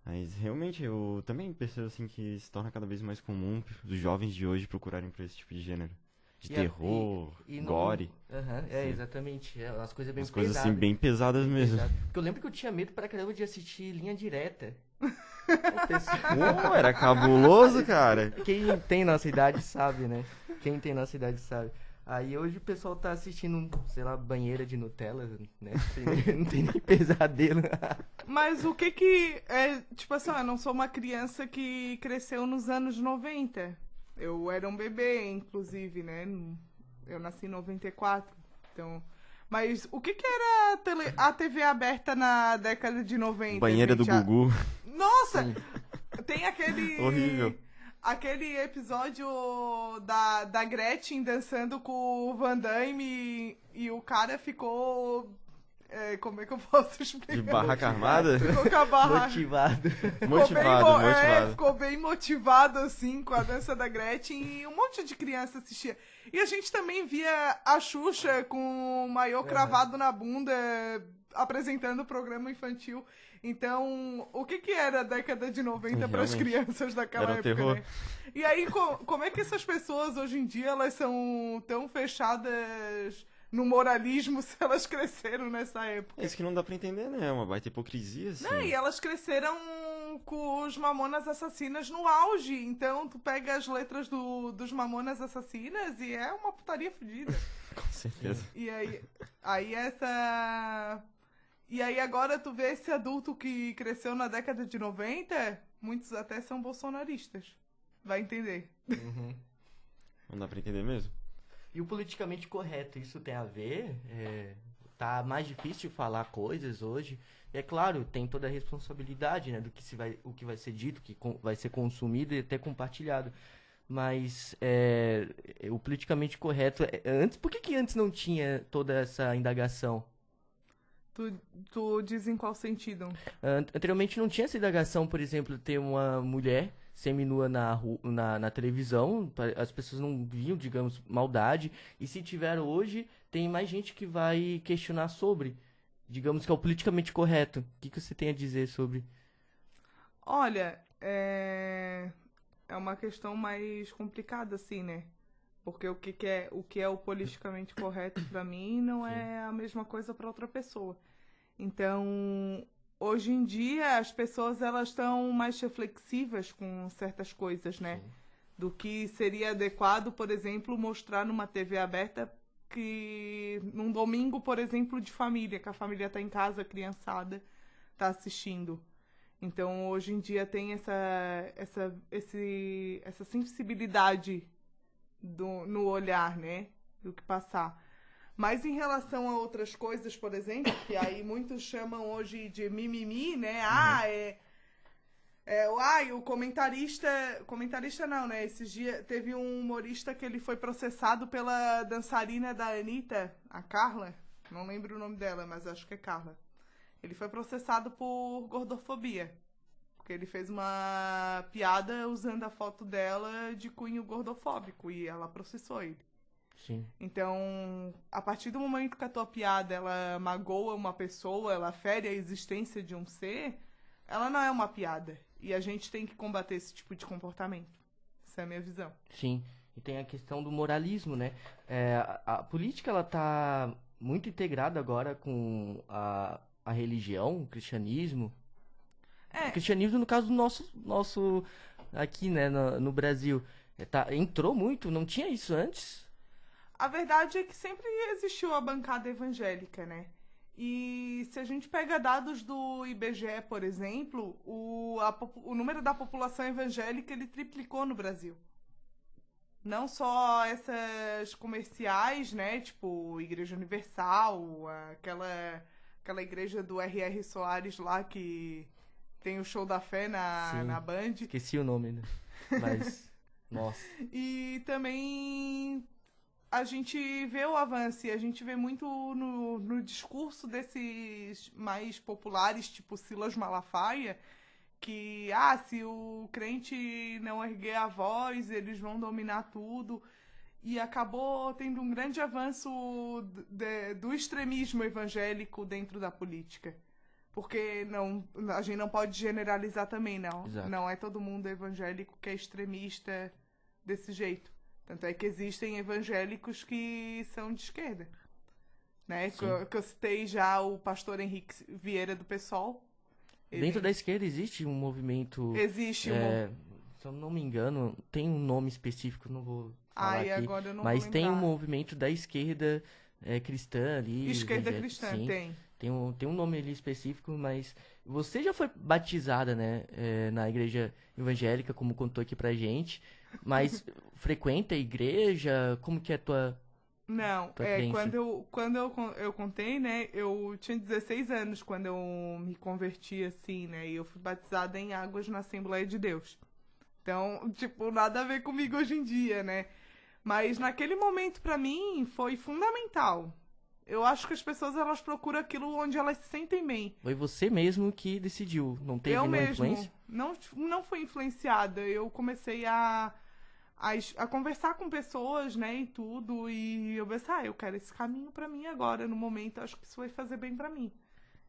Mas realmente eu também percebo assim que se torna cada vez mais comum os jovens de hoje procurarem por esse tipo de gênero. De terror, gore. Aham, Sim. exatamente. Umas coisas bem Umas coisas pesadas. assim bem pesadas mesmo. Pesado. Porque eu lembro que eu tinha medo pra caramba de assistir Linha Direta. O pessoal- Pô, era cabuloso, cara. Quem tem nossa idade sabe, né? Quem tem nossa idade sabe. Aí hoje o pessoal tá assistindo, sei lá, banheira de Nutella, né? Não tem nem pesadelo. Mas o que é... Tipo assim, eu não sou uma criança que cresceu nos anos 90. Eu era um bebê, inclusive, né? Eu nasci em 94, então... Mas o que era a TV aberta na década de 90? Banheira do gente? Gugu. Nossa! Sim. Tem aquele... Horrível. Aquele episódio da Gretchen dançando com o Van Damme e o cara ficou... como é que eu posso explicar? De barraca armada? Ficou com a barra... Motivado. Motivado. Ficou bem motivado, assim, com a dança da Gretchen e um monte de criança assistia. E a gente também via a Xuxa com o maiô cravado na bunda, apresentando o programa infantil. Então, o que era a década de 90 para as Realmente. crianças daquela Era um época, terror. né? E aí, como é que essas pessoas, hoje em dia, elas são tão fechadas no moralismo se elas cresceram nessa época? É isso que não dá pra entender, né? É uma baita hipocrisia, assim. Não, e elas cresceram com os Mamonas Assassinas no auge. Então, tu pega as letras dos Mamonas Assassinas e é uma putaria fodida. Com certeza. E aí essa... E aí agora tu vê esse adulto que cresceu na década de 90, muitos até são bolsonaristas. Vai entender. Uhum. Não dá pra entender mesmo? E o politicamente correto, isso tem a ver? Tá mais difícil falar coisas hoje. É claro, tem toda a responsabilidade, né, do que o que vai ser dito, que vai ser consumido e até compartilhado. Mas o politicamente correto, antes, por que antes não tinha toda essa indagação? Tu diz em qual sentido? Anteriormente não tinha essa indagação, por exemplo, ter uma mulher seminua na televisão, as pessoas não viam, digamos, maldade, e se tiver hoje, tem mais gente que vai questionar sobre, digamos que é o politicamente correto. O que você tem a dizer sobre? Olha, é uma questão mais complicada, assim, né? Porque o que é o politicamente correto pra mim não é a mesma coisa pra outra pessoa. Então, hoje em dia, as pessoas elas estão mais reflexivas com certas coisas, né? Sim. Do que seria adequado, por exemplo, mostrar numa TV aberta que num domingo, por exemplo, de família, que a família tá em casa, a criançada tá assistindo. Então, hoje em dia tem essa sensibilidade no olhar, né? Do que passar. Mas em relação a outras coisas, por exemplo, que aí muitos chamam hoje de mimimi, né? O comentarista... Comentarista não, né? Esses dias teve um humorista que ele foi processado pela dançarina da Anitta, a Carla. Não lembro o nome dela, mas acho que é Carla. Ele foi processado por gordofobia. Porque ele fez uma piada usando a foto dela de cunho gordofóbico. E ela processou ele. Sim. Então, a partir do momento que a tua piada ela magoa uma pessoa, ela fere a existência de um ser, ela não é uma piada. E a gente tem que combater esse tipo de comportamento. Essa é a minha visão. Sim. E tem a questão do moralismo, né? A política, ela tá muito integrada agora com a religião, o cristianismo. O cristianismo, no caso do nosso aqui, né, no Brasil. Entrou muito, não tinha isso antes? A verdade é que sempre existiu a bancada evangélica, né? E se a gente pega dados do IBGE, por exemplo, o número da população evangélica ele triplicou no Brasil. Não só essas comerciais, né? Tipo, Igreja Universal, aquela igreja do R.R. Soares lá que tem o Show da Fé na Band. Esqueci o nome, né? Mas, nossa. E também a gente vê o avanço, e a gente vê muito no discurso desses mais populares, tipo Silas Malafaia, que, se o crente não erguer a voz, eles vão dominar tudo. E acabou tendo um grande avanço do extremismo evangélico dentro da política. Porque a gente não pode generalizar também, não. Exato. Não é todo mundo evangélico que é extremista desse jeito. Tanto é que existem evangélicos que são de esquerda. Né? Que eu citei já o pastor Henrique Vieira do PSOL. Dentro da esquerda existe um movimento... Existe se eu não me engano, tem um nome específico, não vou falar aqui. Agora eu não mas vou tem um lembrar. movimento da esquerda cristã ali. Esquerda cristã, sim. tem. Tem um nome ali específico, mas você já foi batizada, né, na igreja evangélica, como contou aqui pra gente, mas frequenta a igreja? Como que é a tua... Não, quando eu contei, né, eu tinha 16 anos quando eu me converti, assim, né, e eu fui batizada em águas na Assembleia de Deus. Então, tipo, nada a ver comigo hoje em dia, né, mas naquele momento pra mim foi fundamental. Eu acho que as pessoas, elas procuram aquilo onde elas se sentem bem. Foi você mesmo que decidiu, não teve nenhuma influência? Não fui influenciada, eu comecei a conversar com pessoas, né, e tudo, e eu pensei, eu quero esse caminho pra mim agora, no momento, acho que isso vai fazer bem pra mim.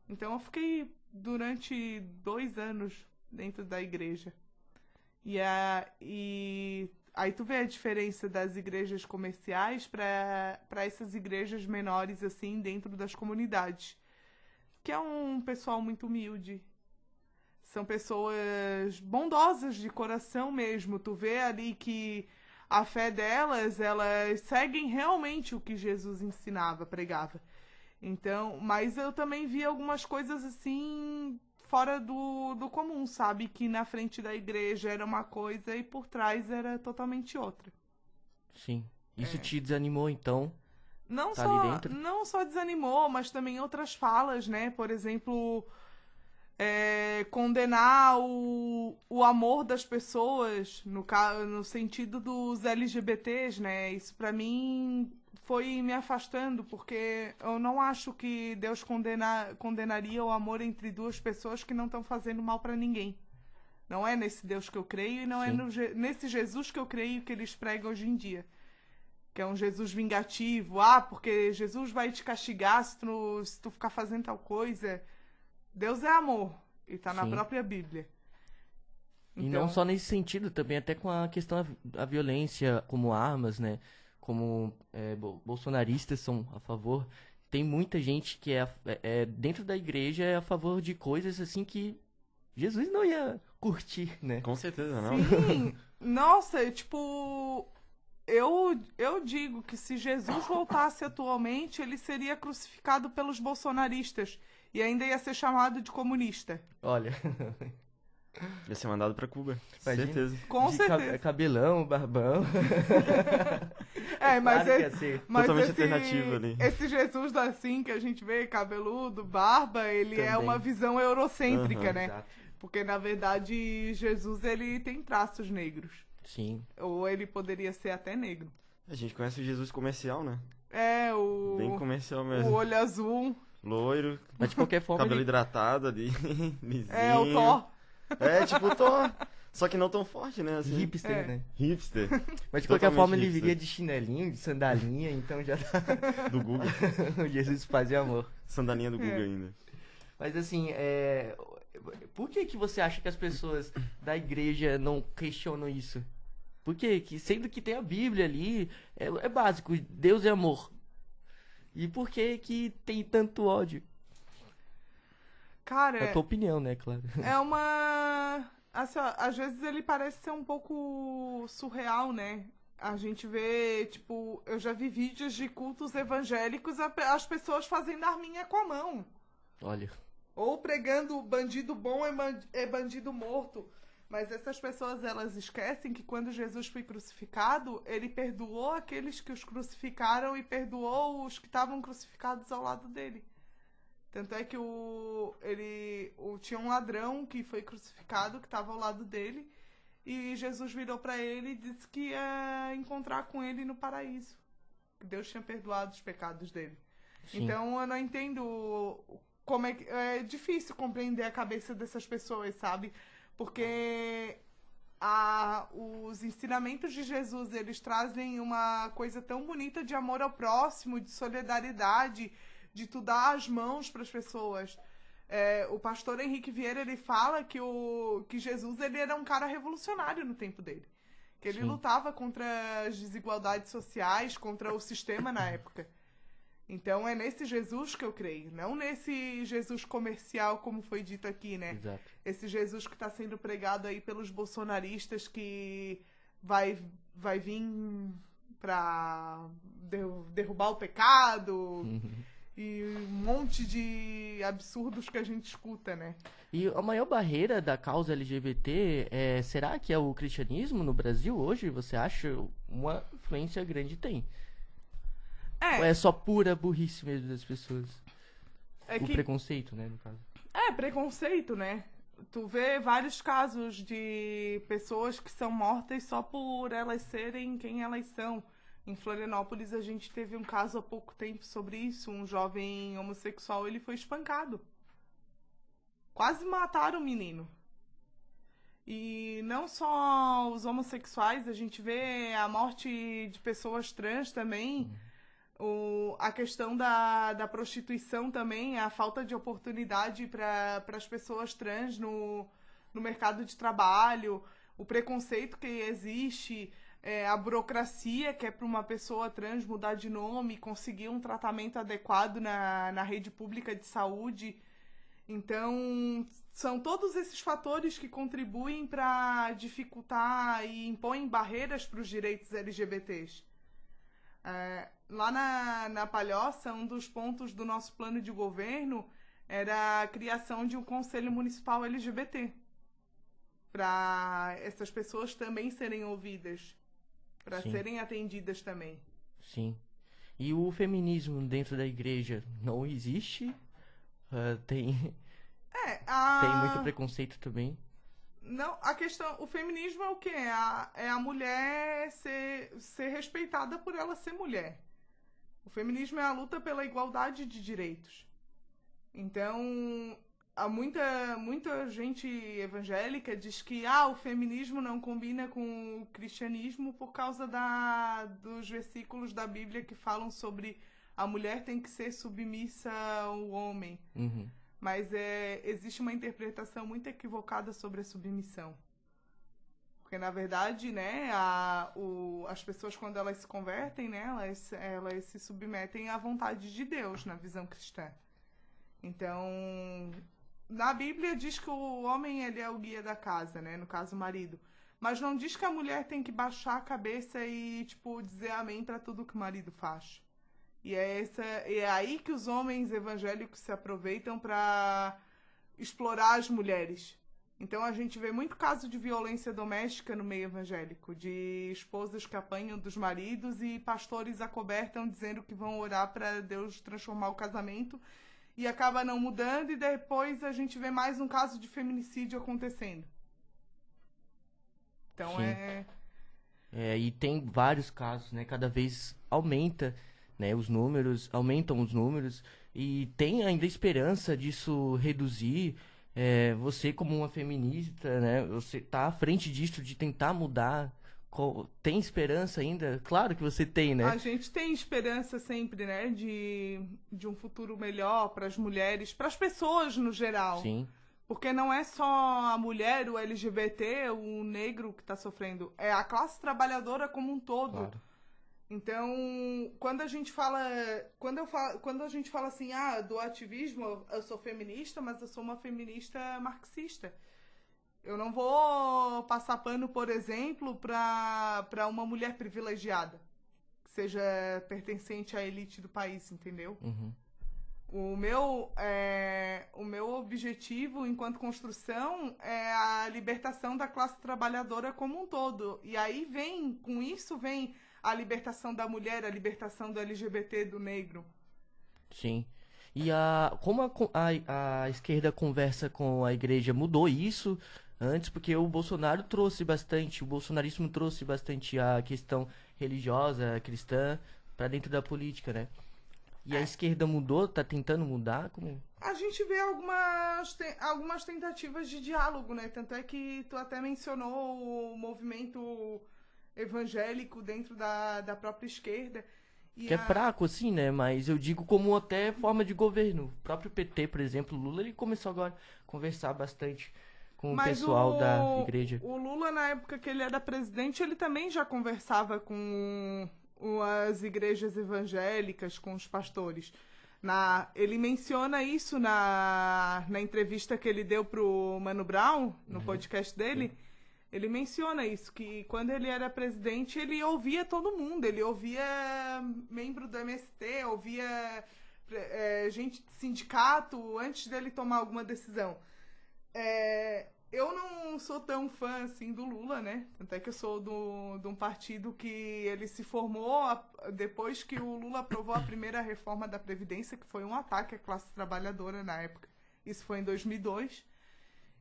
Então eu fiquei durante 2 anos dentro da igreja. E aí tu vê a diferença das igrejas comerciais para essas igrejas menores, assim, dentro das comunidades. Que é um pessoal muito humilde. São pessoas bondosas de coração mesmo. Tu vê ali que a fé delas, elas seguem realmente o que Jesus ensinava, pregava. Então, mas eu também vi algumas coisas assim fora do comum, sabe? Que na frente da igreja era uma coisa e por trás era totalmente outra. Sim. Isso te desanimou, então? Não só desanimou, mas também outras falas, né? Por exemplo, condenar o amor das pessoas, no sentido dos LGBTs, né? Isso pra mim foi me afastando, porque eu não acho que Deus condenaria o amor entre duas pessoas que não estão fazendo mal pra ninguém. Não é nesse Deus que eu creio e não é nesse Jesus que eu creio que eles pregam hoje em dia. Que é um Jesus vingativo. Porque Jesus vai te castigar se tu ficar fazendo tal coisa. Deus é amor. E tá na própria Bíblia. E não só nesse sentido, também até com a questão da violência como armas, né? Como bolsonaristas são a favor. Tem muita gente que dentro da igreja é a favor de coisas assim que Jesus não ia curtir, né? Com certeza, não. Sim, nossa, tipo, eu digo que se Jesus voltasse atualmente, ele seria crucificado pelos bolsonaristas e ainda ia ser chamado de comunista. Olha, Ia ser mandado pra Cuba, imagina. certeza. Com certeza. Cabelão, barbão. Mas, Claro que ia ser. Totalmente alternativo ali. Esse Jesus assim que a gente vê, cabeludo, barba, ele é Também. uma visão eurocêntrica, né? Exato. Porque, na verdade, Jesus, ele tem traços negros. Sim. Ou ele poderia ser até negro. A gente conhece o Jesus comercial, né? Bem comercial o mesmo. olho azul. Loiro, Mas de qualquer forma, cabelo hidratado ali, lisinho. O Thor. Tipo o Thor. Só que não tão forte, né? Assim. hipster, né? Hipster. Mas de qualquer Totalmente forma ele hipster. viria de chinelinho, de sandalinha, então já tá. Do Google. O Jesus Paz e Amor. Sandalinha do Google ainda. Mas assim, por que você acha que as pessoas da igreja não questionam isso? Por quê? Sendo que tem a Bíblia ali, é básico, Deus é amor. E por que tem tanto ódio? Cara, É a tua opinião, né, claro. é uma... Assim, ó, às vezes ele parece ser um pouco surreal, né? A gente vê, tipo... Eu já vi vídeos de cultos evangélicos, as pessoas fazendo arminha com a mão. Olha, Ou pregando bandido bom é bandido morto. Mas essas pessoas, elas esquecem que quando Jesus foi crucificado, ele perdoou aqueles que os crucificaram e perdoou os que estavam crucificados ao lado dele. Tanto é que tinha um ladrão que foi crucificado, que estava ao lado dele, e Jesus virou para ele e disse que ia encontrar com ele no paraíso. Que Deus tinha perdoado os pecados dele. sim. Então eu não entendo como é difícil compreender a cabeça dessas pessoas, sabe? Porque os ensinamentos de Jesus, eles trazem uma coisa tão bonita de amor ao próximo, de solidariedade, de tu dar as mãos para as pessoas. O pastor Henrique Vieira, ele fala que Jesus, ele era um cara revolucionário no tempo dele. Que ele Sim. lutava contra as desigualdades sociais, contra o sistema na época. Então é nesse Jesus que eu creio, não nesse Jesus comercial, como foi dito aqui, né? Exato. Esse Jesus que está sendo pregado aí pelos bolsonaristas, que vai vir para derrubar o pecado e um monte de absurdos que a gente escuta, né? E a maior barreira da causa LGBT, será que é o cristianismo no Brasil hoje? Você acha? Uma influência grande tem. Ou é só pura burrice mesmo das pessoas? O preconceito, né, no caso. Preconceito, né? Tu vê vários casos de pessoas que são mortas só por elas serem quem elas são. Em Florianópolis a gente teve um caso há pouco tempo sobre isso. Um jovem homossexual, ele foi espancado. Quase mataram o menino. E não só os homossexuais, a gente vê a morte de pessoas trans também. A questão da prostituição também, a falta de oportunidade para as pessoas trans no mercado de trabalho, o preconceito que existe, a burocracia que é para uma pessoa trans mudar de nome, conseguir um tratamento adequado na rede pública de saúde. Então, são todos esses fatores que contribuem para dificultar e impõem barreiras para os direitos LGBTs. Lá na Palhoça, um dos pontos do nosso plano de governo era a criação de um conselho municipal LGBT, para essas pessoas também serem ouvidas, para serem atendidas também. Sim. E o feminismo dentro da igreja não existe? Tem muito preconceito também. Não, a questão, o feminismo é o quê? É a mulher ser respeitada por ela ser mulher. O feminismo é a luta pela igualdade de direitos. Então, há muita gente evangélica diz que o feminismo não combina com o cristianismo por causa dos versículos da Bíblia que falam sobre a mulher tem que ser submissa ao homem. Uhum. Mas existe uma interpretação muito equivocada sobre a submissão. Porque, na verdade, né, as pessoas, quando elas se convertem, né, elas se submetem à vontade de Deus, na visão cristã. Então, na Bíblia diz que o homem ele é o guia da casa, né, no caso o marido. Mas não diz que a mulher tem que baixar a cabeça e, tipo, dizer amém para tudo que o marido faz. E é aí que os homens evangélicos se aproveitam para explorar as mulheres. Então a gente vê muito caso de violência doméstica no meio evangélico, de esposas que apanham dos maridos e pastores acobertam dizendo que vão orar para Deus transformar o casamento e acaba não mudando e depois a gente vê mais um caso de feminicídio acontecendo. Então Sim. E tem vários casos, né? Cada vez aumenta, né, aumentam os números e tem ainda esperança disso reduzir. Você como uma feminista, né, você tá à frente disso de tentar mudar. Tem esperança ainda? Claro que você tem, né? A gente tem esperança sempre, né, de um futuro melhor para as mulheres, para as pessoas no geral. Sim. Porque não é só a mulher, o LGBT, o negro que está sofrendo, é a classe trabalhadora como um todo. Claro. Então, quando a gente fala assim, do ativismo, eu sou feminista, mas eu sou uma feminista marxista. Eu não vou passar pano, por exemplo, para uma mulher privilegiada, que seja pertencente à elite do país, entendeu? Uhum. O meu objetivo enquanto construção é a libertação da classe trabalhadora como um todo. E aí com isso vem a libertação da mulher, a libertação do LGBT, do negro. Sim. E como a esquerda conversa com a igreja mudou isso antes, porque o bolsonarismo trouxe bastante a questão religiosa, cristã, para dentro da política, né? E a esquerda mudou, tá tentando mudar? Como? A gente vê algumas tentativas de diálogo, né? Tanto é que tu até mencionou o movimento evangélico dentro da própria esquerda. Que é fraco, assim, né? Mas eu digo como até forma de governo. O próprio PT, por exemplo, Lula, ele começou agora a conversar bastante com o pessoal da igreja. O Lula, na época que ele era presidente, ele também já conversava com as igrejas evangélicas, com os pastores. Ele menciona isso na entrevista que ele deu pro Mano Brown, no podcast dele. Sim. Ele menciona isso, que quando ele era presidente, ele ouvia todo mundo. Ele ouvia membro do MST, ouvia gente de sindicato antes dele tomar alguma decisão. Eu não sou tão fã assim do Lula, né? Tanto é que eu sou de um partido que ele se formou depois que o Lula aprovou a primeira reforma da Previdência, que foi um ataque à classe trabalhadora na época. Isso foi em 2002.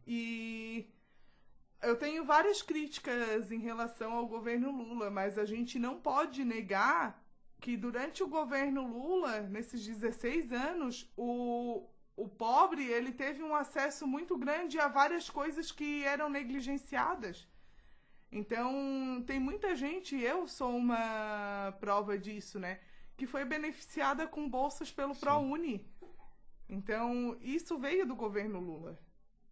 E eu tenho várias críticas em relação ao governo Lula, mas a gente não pode negar que durante o governo Lula, nesses 16 anos, o pobre, ele teve um acesso muito grande a várias coisas que eram negligenciadas. Então, tem muita gente, eu sou uma prova disso, né? Que foi beneficiada com bolsas pelo ProUni. Então, isso veio do governo Lula.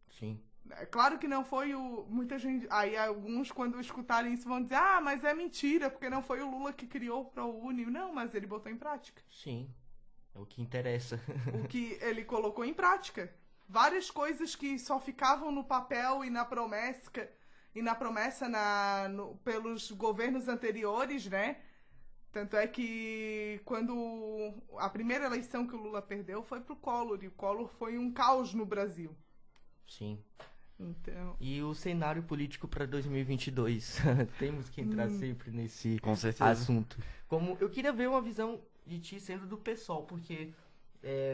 Sim. É claro que não foi muita gente... Aí alguns, quando escutarem isso, vão dizer mas é mentira, porque não foi o Lula que criou o ProUni. Não, mas ele botou em prática. Sim. É o que interessa. O que ele colocou em prática. Várias coisas que só ficavam no papel e na promessa pelos governos anteriores, né? Tanto é que quando a primeira eleição que o Lula perdeu foi pro Collor, e o Collor foi um caos no Brasil. Sim. Então... E o cenário político para 2022? Temos que entrar sempre nesse Com certeza. assunto. Eu queria ver uma visão de ti sendo do PSOL, porque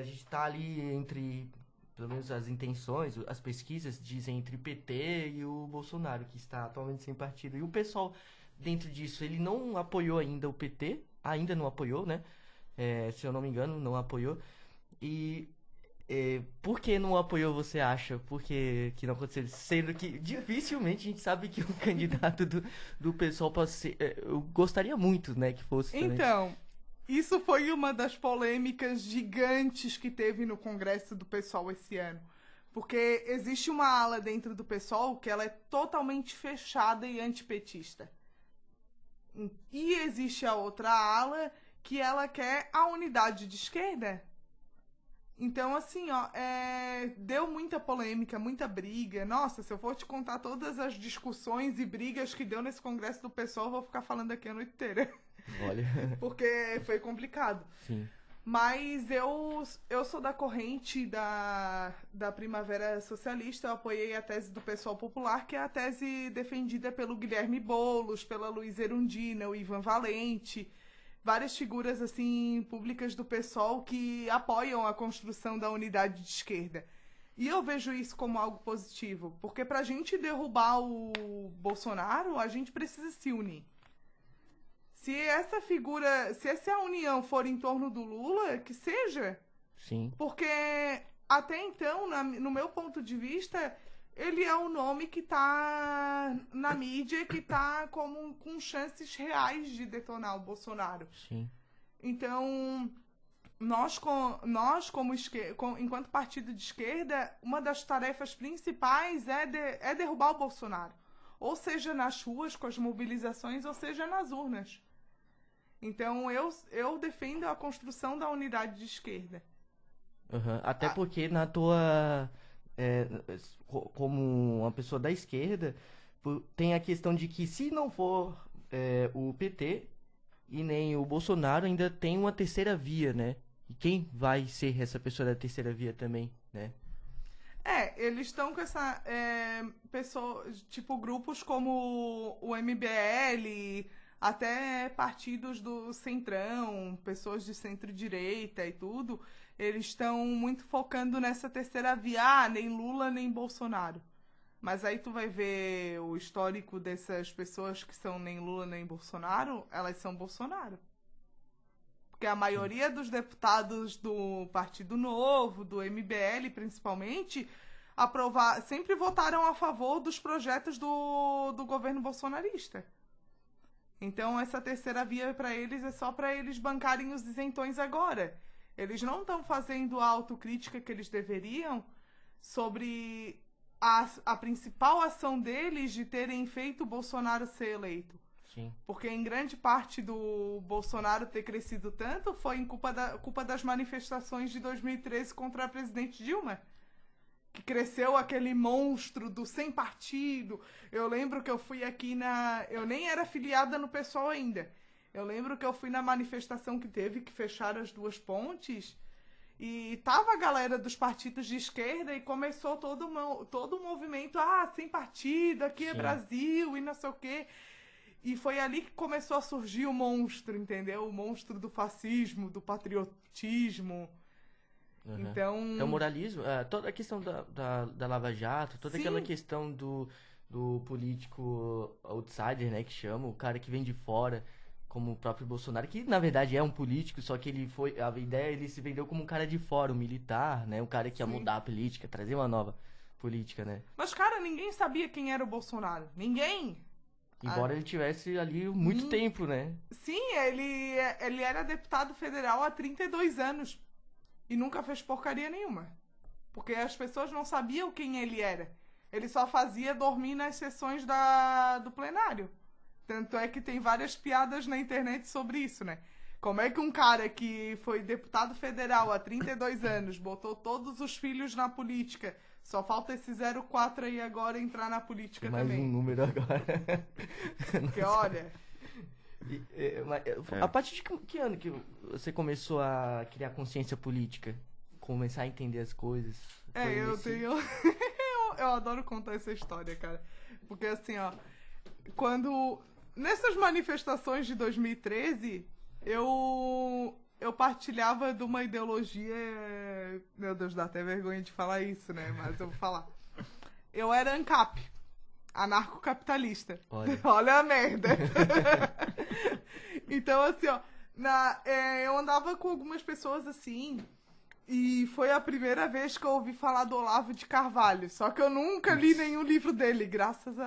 a gente tá ali entre, pelo menos as intenções, as pesquisas dizem entre PT e o Bolsonaro, que está atualmente sem partido. E o PSOL, dentro disso, ele não apoiou ainda o PT, ainda não apoiou, né? Se eu não me engano, não apoiou. E Por que não apoiou, você acha? Por que não aconteceu? Sendo que dificilmente a gente sabe que o candidato do pessoal pode ser. Eu gostaria muito, né, que fosse também. Então, isso foi uma das polêmicas gigantes que teve no Congresso do PSOL esse ano. Porque existe uma ala dentro do PSOL que ela é totalmente fechada e antipetista. E existe a outra ala que ela quer a unidade de esquerda. Então, assim, ó, deu muita polêmica, muita briga. Nossa, se eu for te contar todas as discussões e brigas que deu nesse Congresso do PSOL, eu vou ficar falando aqui a noite inteira. Olha. Porque foi complicado. Sim. Mas eu sou da corrente da Primavera Socialista. Eu apoiei a tese do PSOL Popular, que é a tese defendida pelo Guilherme Boulos, pela Luísa Erundina, o Ivan Valente, várias figuras assim públicas do PSOL que apoiam a construção da unidade de esquerda. E eu vejo isso como algo positivo, porque para a gente derrubar o Bolsonaro, a gente precisa se unir. Se essa união for em torno do Lula, que seja. Sim. Porque até então, no meu ponto de vista, ele é um nome que tá na mídia, que tá com chances reais de detonar o Bolsonaro. Sim. Então, enquanto partido de esquerda, uma das tarefas principais é derrubar o Bolsonaro. Ou seja, nas ruas, com as mobilizações, ou seja, nas urnas. Então, eu defendo a construção da unidade de esquerda. Uhum. Até porque na tua... como uma pessoa da esquerda, tem a questão de que se não for o PT e nem o Bolsonaro, ainda tem uma terceira via, né? E quem vai ser essa pessoa da terceira via também, né? Eles estão com essa pessoas, tipo grupos como o MBL, até partidos do Centrão, pessoas de centro-direita e tudo, eles estão muito focando nessa terceira via, nem Lula nem Bolsonaro. Mas aí tu vai ver o histórico dessas pessoas que são nem Lula nem Bolsonaro, elas são Bolsonaro. Porque a maioria dos deputados do Partido Novo, do MBL principalmente, sempre votaram a favor dos projetos do governo bolsonarista. Então essa terceira via para eles é só para eles bancarem os isentões agora. Eles não estão fazendo a autocrítica que eles deveriam sobre a principal ação deles de terem feito o Bolsonaro ser eleito. Sim. Porque em grande parte do Bolsonaro ter crescido tanto foi em culpa das manifestações de 2013 contra a presidente Dilma. Que cresceu aquele monstro do sem partido. Eu lembro que eu fui aqui eu nem era filiada no PSOL ainda. Eu lembro que eu fui na manifestação que teve, que fecharam as duas pontes, e tava a galera dos partidos de esquerda e começou todo um movimento, sem partido, aqui é Brasil e não sei o quê. E foi ali que começou a surgir o monstro, entendeu? O monstro do fascismo, do patriotismo. Uhum. Então, o moralismo, toda a questão da Lava Jato, toda aquela questão do político outsider, né, que chama, o cara que vem de fora, como o próprio Bolsonaro, que na verdade é um político, só que ele se vendeu como um cara de fora, um militar, né, um cara que ia mudar a política, trazer uma nova política, né. Mas, cara, ninguém sabia quem era o Bolsonaro. Ninguém. Embora ele tivesse ali muito tempo, né. Sim, ele era deputado federal há 32 anos. E nunca fez porcaria nenhuma. Porque as pessoas não sabiam quem ele era. Ele só fazia dormir nas sessões do plenário. Tanto é que tem várias piadas na internet sobre isso, né? Como é que um cara que foi deputado federal há 32 anos, botou todos os filhos na política, só falta esse 04 aí agora entrar na política mais também. Mais um número agora. Porque, olha... A partir de que ano que você começou a criar consciência política? Começar a entender as coisas? Eu adoro contar essa história, cara. Porque assim, ó, nessas manifestações de 2013, eu partilhava de uma ideologia... Meu Deus, dá até vergonha de falar isso, né? Mas eu vou falar. Eu era ANCAP. Anarcocapitalista. Olha a merda. Então, assim, ó, eu andava com algumas pessoas assim, E foi a primeira vez que eu ouvi falar do Olavo de Carvalho. Só que eu nunca li nenhum livro dele, graças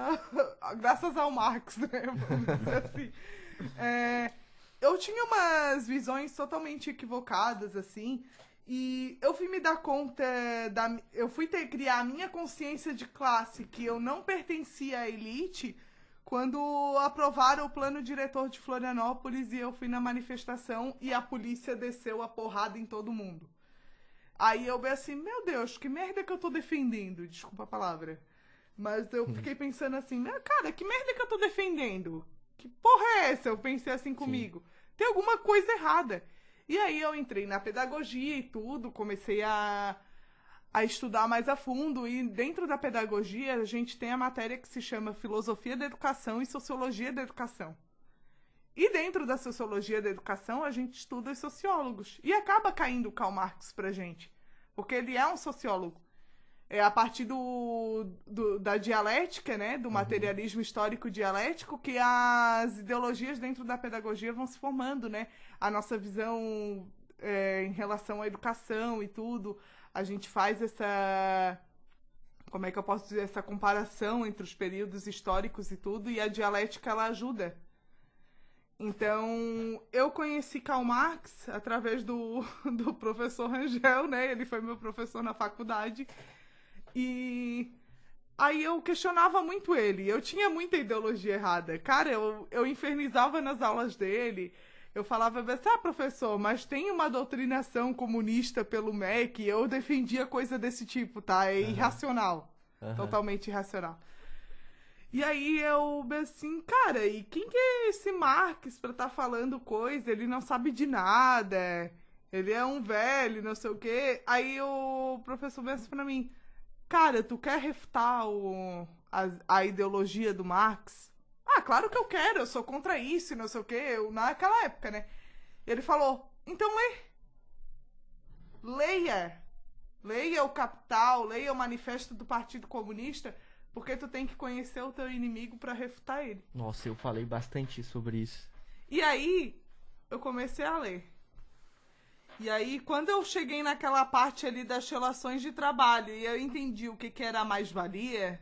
ao Marx, né? Vamos dizer assim. Eu tinha umas visões totalmente equivocadas, assim. E eu fui me dar conta eu fui criar a minha consciência de classe, que eu não pertencia à elite, quando aprovaram o plano diretor de Florianópolis e eu fui na manifestação e a polícia desceu a porrada em todo mundo. Aí eu bem assim, meu Deus, que merda que eu tô defendendo? Desculpa a palavra. Mas eu fiquei pensando assim, cara, que merda que eu tô defendendo? Que porra é essa? Eu pensei assim comigo. Tem alguma coisa errada. E aí eu entrei na pedagogia e tudo, comecei a estudar mais a fundo. E dentro da pedagogia a gente tem a matéria que se chama Filosofia da Educação e Sociologia da Educação. E dentro da Sociologia da Educação a gente estuda os sociólogos. E acaba caindo o Karl Marx pra gente. Porque ele é um sociólogo. É a partir da dialética, né, do materialismo histórico dialético, que as ideologias dentro da pedagogia vão se formando, né? A nossa visão em relação à educação e tudo, a gente faz como é que eu posso dizer, essa comparação entre os períodos históricos e tudo, e a dialética, ela ajuda. Então, eu conheci Karl Marx através do professor Rangel, né? Ele foi meu professor na faculdade. E aí eu questionava muito ele. Eu tinha muita ideologia errada. Cara, eu infernizava nas aulas dele. Eu falava, professor, mas tem uma doutrinação comunista pelo MEC. Eu defendia coisa desse tipo, tá? É irracional. Totalmente irracional. E aí eu, assim, cara, e quem que é esse Marx pra estar falando coisa? Ele não sabe de nada. Ele é um velho, não sei o quê. Aí o professor disse pra mim, cara, tu quer refutar a ideologia do Marx? Ah, claro que eu quero, eu sou contra isso, não sei o quê, naquela época, né? Ele falou, então leia o Capital, leia o Manifesto do Partido Comunista, porque tu tem que conhecer o teu inimigo pra refutar ele. Nossa, eu falei bastante sobre isso. E aí, eu comecei a ler. E aí, quando eu cheguei naquela parte ali das relações de trabalho e eu entendi o que era a mais-valia,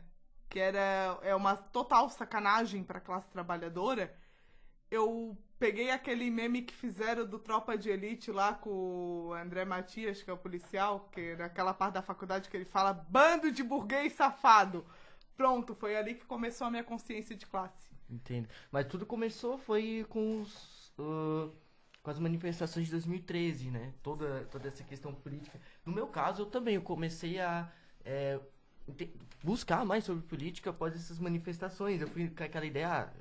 que é uma total sacanagem para a classe trabalhadora, eu peguei aquele meme que fizeram do Tropa de Elite lá com o André Matias, que é o policial, que naquela parte da faculdade que ele fala bando de burguês safado. Pronto, foi ali que começou a minha consciência de classe. Entendo. Mas tudo começou foi com as manifestações de 2013, né? Toda essa questão política. No meu caso, eu comecei a buscar mais sobre política após essas manifestações. Eu fui com aquela ideia,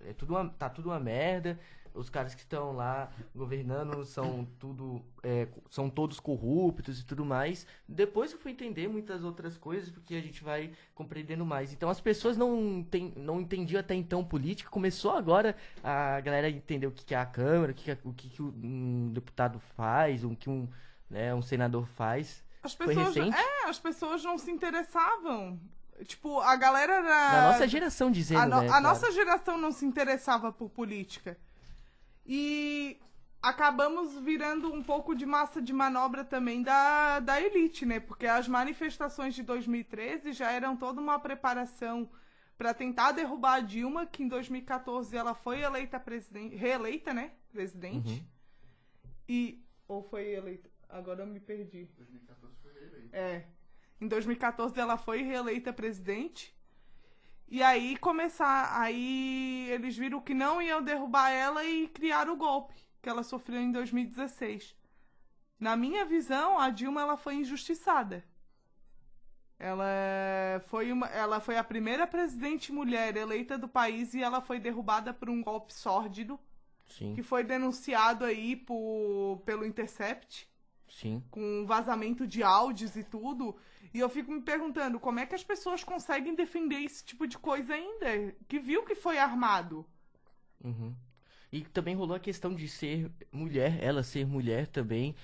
tá tudo uma merda, os caras que estão lá governando são todos corruptos e tudo mais. Depois eu fui entender muitas outras coisas, porque a gente vai compreendendo mais. Então as pessoas não entendiam até então política, começou agora a galera entender o que é a Câmara, o que um deputado faz, o que um senador faz. Foi recente. As pessoas não se interessavam. Tipo, a galera na nossa geração dizendo, né? A nossa geração não se interessava por política. E acabamos virando um pouco de massa de manobra também da elite, né? Porque as manifestações de 2013 já eram toda uma preparação para tentar derrubar a Dilma, que em 2014 ela foi reeleita, né? Presidente. Ou foi eleita? Agora eu me perdi. 2014 foi reeleita. Em 2014 ela foi reeleita presidente. E aí eles viram que não iam derrubar ela e criaram o golpe que ela sofreu em 2016. Na minha visão, a Dilma ela foi injustiçada. Ela foi a primeira presidente mulher eleita do país e ela foi derrubada por um golpe sórdido. Sim. Que foi denunciado aí pelo Intercept. Sim. Com vazamento de áudios e tudo. E eu fico me perguntando como é que as pessoas conseguem defender esse tipo de coisa ainda, que viu que foi armado. E também rolou a questão de ser mulher, ela ser mulher também,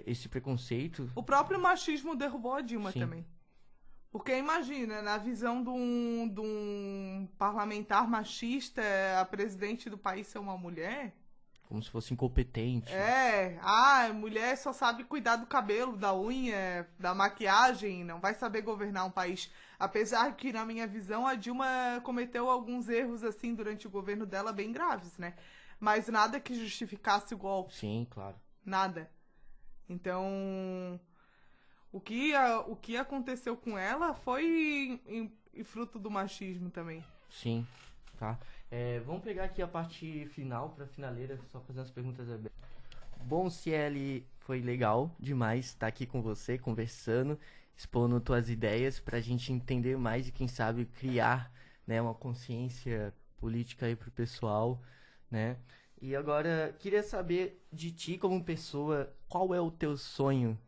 esse preconceito. O próprio machismo derrubou a Dilma. Sim. Também. Porque imagina, na visão de um parlamentar machista, a presidente do país ser uma mulher... como se fosse incompetente. Mulher só sabe cuidar do cabelo, da unha, da maquiagem, não vai saber governar um país. Apesar que, na minha visão, a Dilma cometeu alguns erros, assim, durante o governo dela, bem graves, né? Mas nada que justificasse o golpe. Sim, claro. Nada. Então, o que aconteceu com ela foi fruto do machismo também. Sim, tá. Vamos pegar aqui a parte final, pra finaleira, só fazer umas perguntas abertas. Bom, Ciele, foi legal demais estar aqui com você, conversando, expondo tuas ideias pra gente entender mais e, quem sabe, criar, né, uma consciência política aí pro pessoal, né? E agora, queria saber de ti como pessoa, qual é o teu sonho?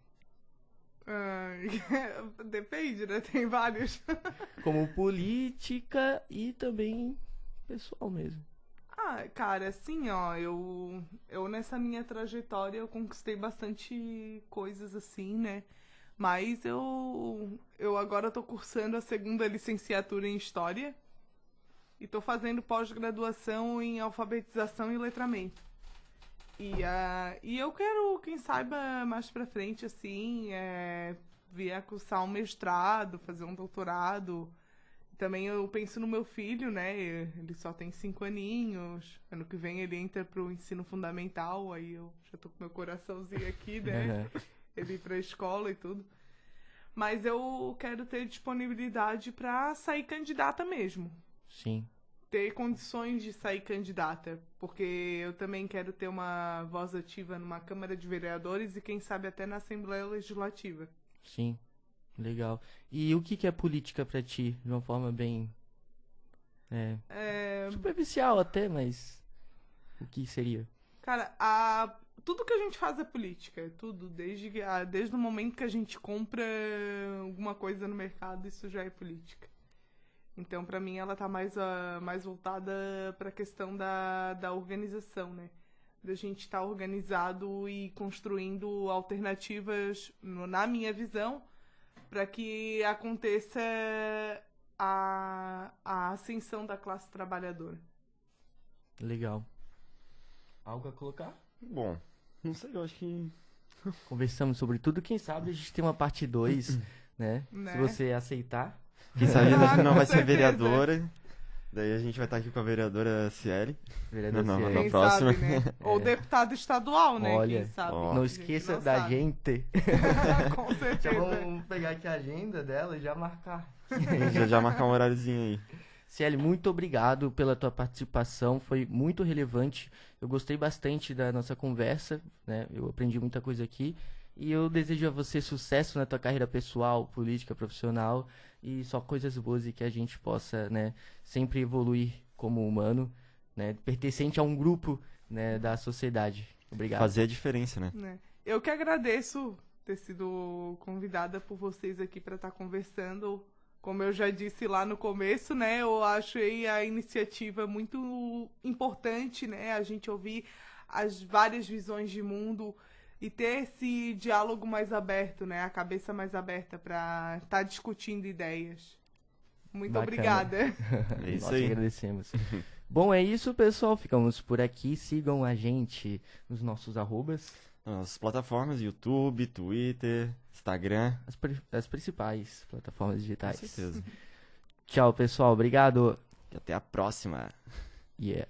Depende, né? Tem vários. Como política e também pessoal mesmo. Cara, assim, ó, eu nessa minha trajetória eu conquistei bastante coisas assim, né? Mas eu agora tô cursando a segunda licenciatura em História e tô fazendo pós-graduação em Alfabetização e Letramento. E eu quero, quem saiba, mais pra frente, assim, vir a cursar um mestrado, fazer um doutorado. Também eu penso no meu filho, né? Ele só tem 5 aninhos. Ano que vem ele entra pro ensino fundamental, aí eu já tô com meu coraçãozinho aqui, né? Ele ir pra escola e tudo. Mas eu quero ter disponibilidade pra sair candidata mesmo. Sim. Ter condições de sair candidata, porque eu também quero ter uma voz ativa numa Câmara de Vereadores e quem sabe até na Assembleia Legislativa. Sim, legal. E o que é política pra ti, de uma forma bem superficial até, mas o que seria? Cara, tudo que a gente faz é política, tudo, desde o momento que a gente compra alguma coisa no mercado, isso já é política. Então, pra mim, ela tá mais voltada pra questão da organização, né? Da gente estar organizado e construindo alternativas, na minha visão, para que aconteça a ascensão da classe trabalhadora. Legal. Algo a colocar? Bom, não sei, eu acho que... Conversamos sobre tudo, quem sabe a gente tem uma parte 2, né? Se você aceitar. Quem sabe a gente não vai ser certeza. vereadora. Daí a gente vai estar aqui com a vereadora Ciele. Vereador Não, Ciele. na Quem próxima. sabe, né? Ou deputado estadual, né? Olha, Quem sabe. ó. Não A gente esqueça não da sabe. gente. Com Já certeza. vamos pegar aqui a agenda dela e já marcar. Já marcar um horáriozinho aí. Ciele, muito obrigado pela tua participação, foi muito relevante. Eu gostei bastante da nossa conversa, né? Eu aprendi muita coisa aqui. E eu desejo a você sucesso na tua carreira pessoal, política, profissional e só coisas boas e que a gente possa, né, sempre evoluir como humano, né, pertencente a um grupo, né, da sociedade. Obrigado. Fazer a diferença, né? Né? Eu que agradeço ter sido convidada por vocês aqui para estar conversando. Como eu já disse lá no começo, né, eu achei a iniciativa muito importante, né, a gente ouvir as várias visões de mundo e ter esse diálogo mais aberto, né, a cabeça mais aberta para estar discutindo ideias. Muito Bacana. obrigada. É isso Nós aí. agradecemos. Bom, é isso, pessoal. Ficamos por aqui. Sigam a gente nos nossos arrobas, As plataformas, YouTube, Twitter, Instagram. as principais plataformas Com digitais. certeza. Tchau, pessoal. Obrigado. E até a próxima. Yeah.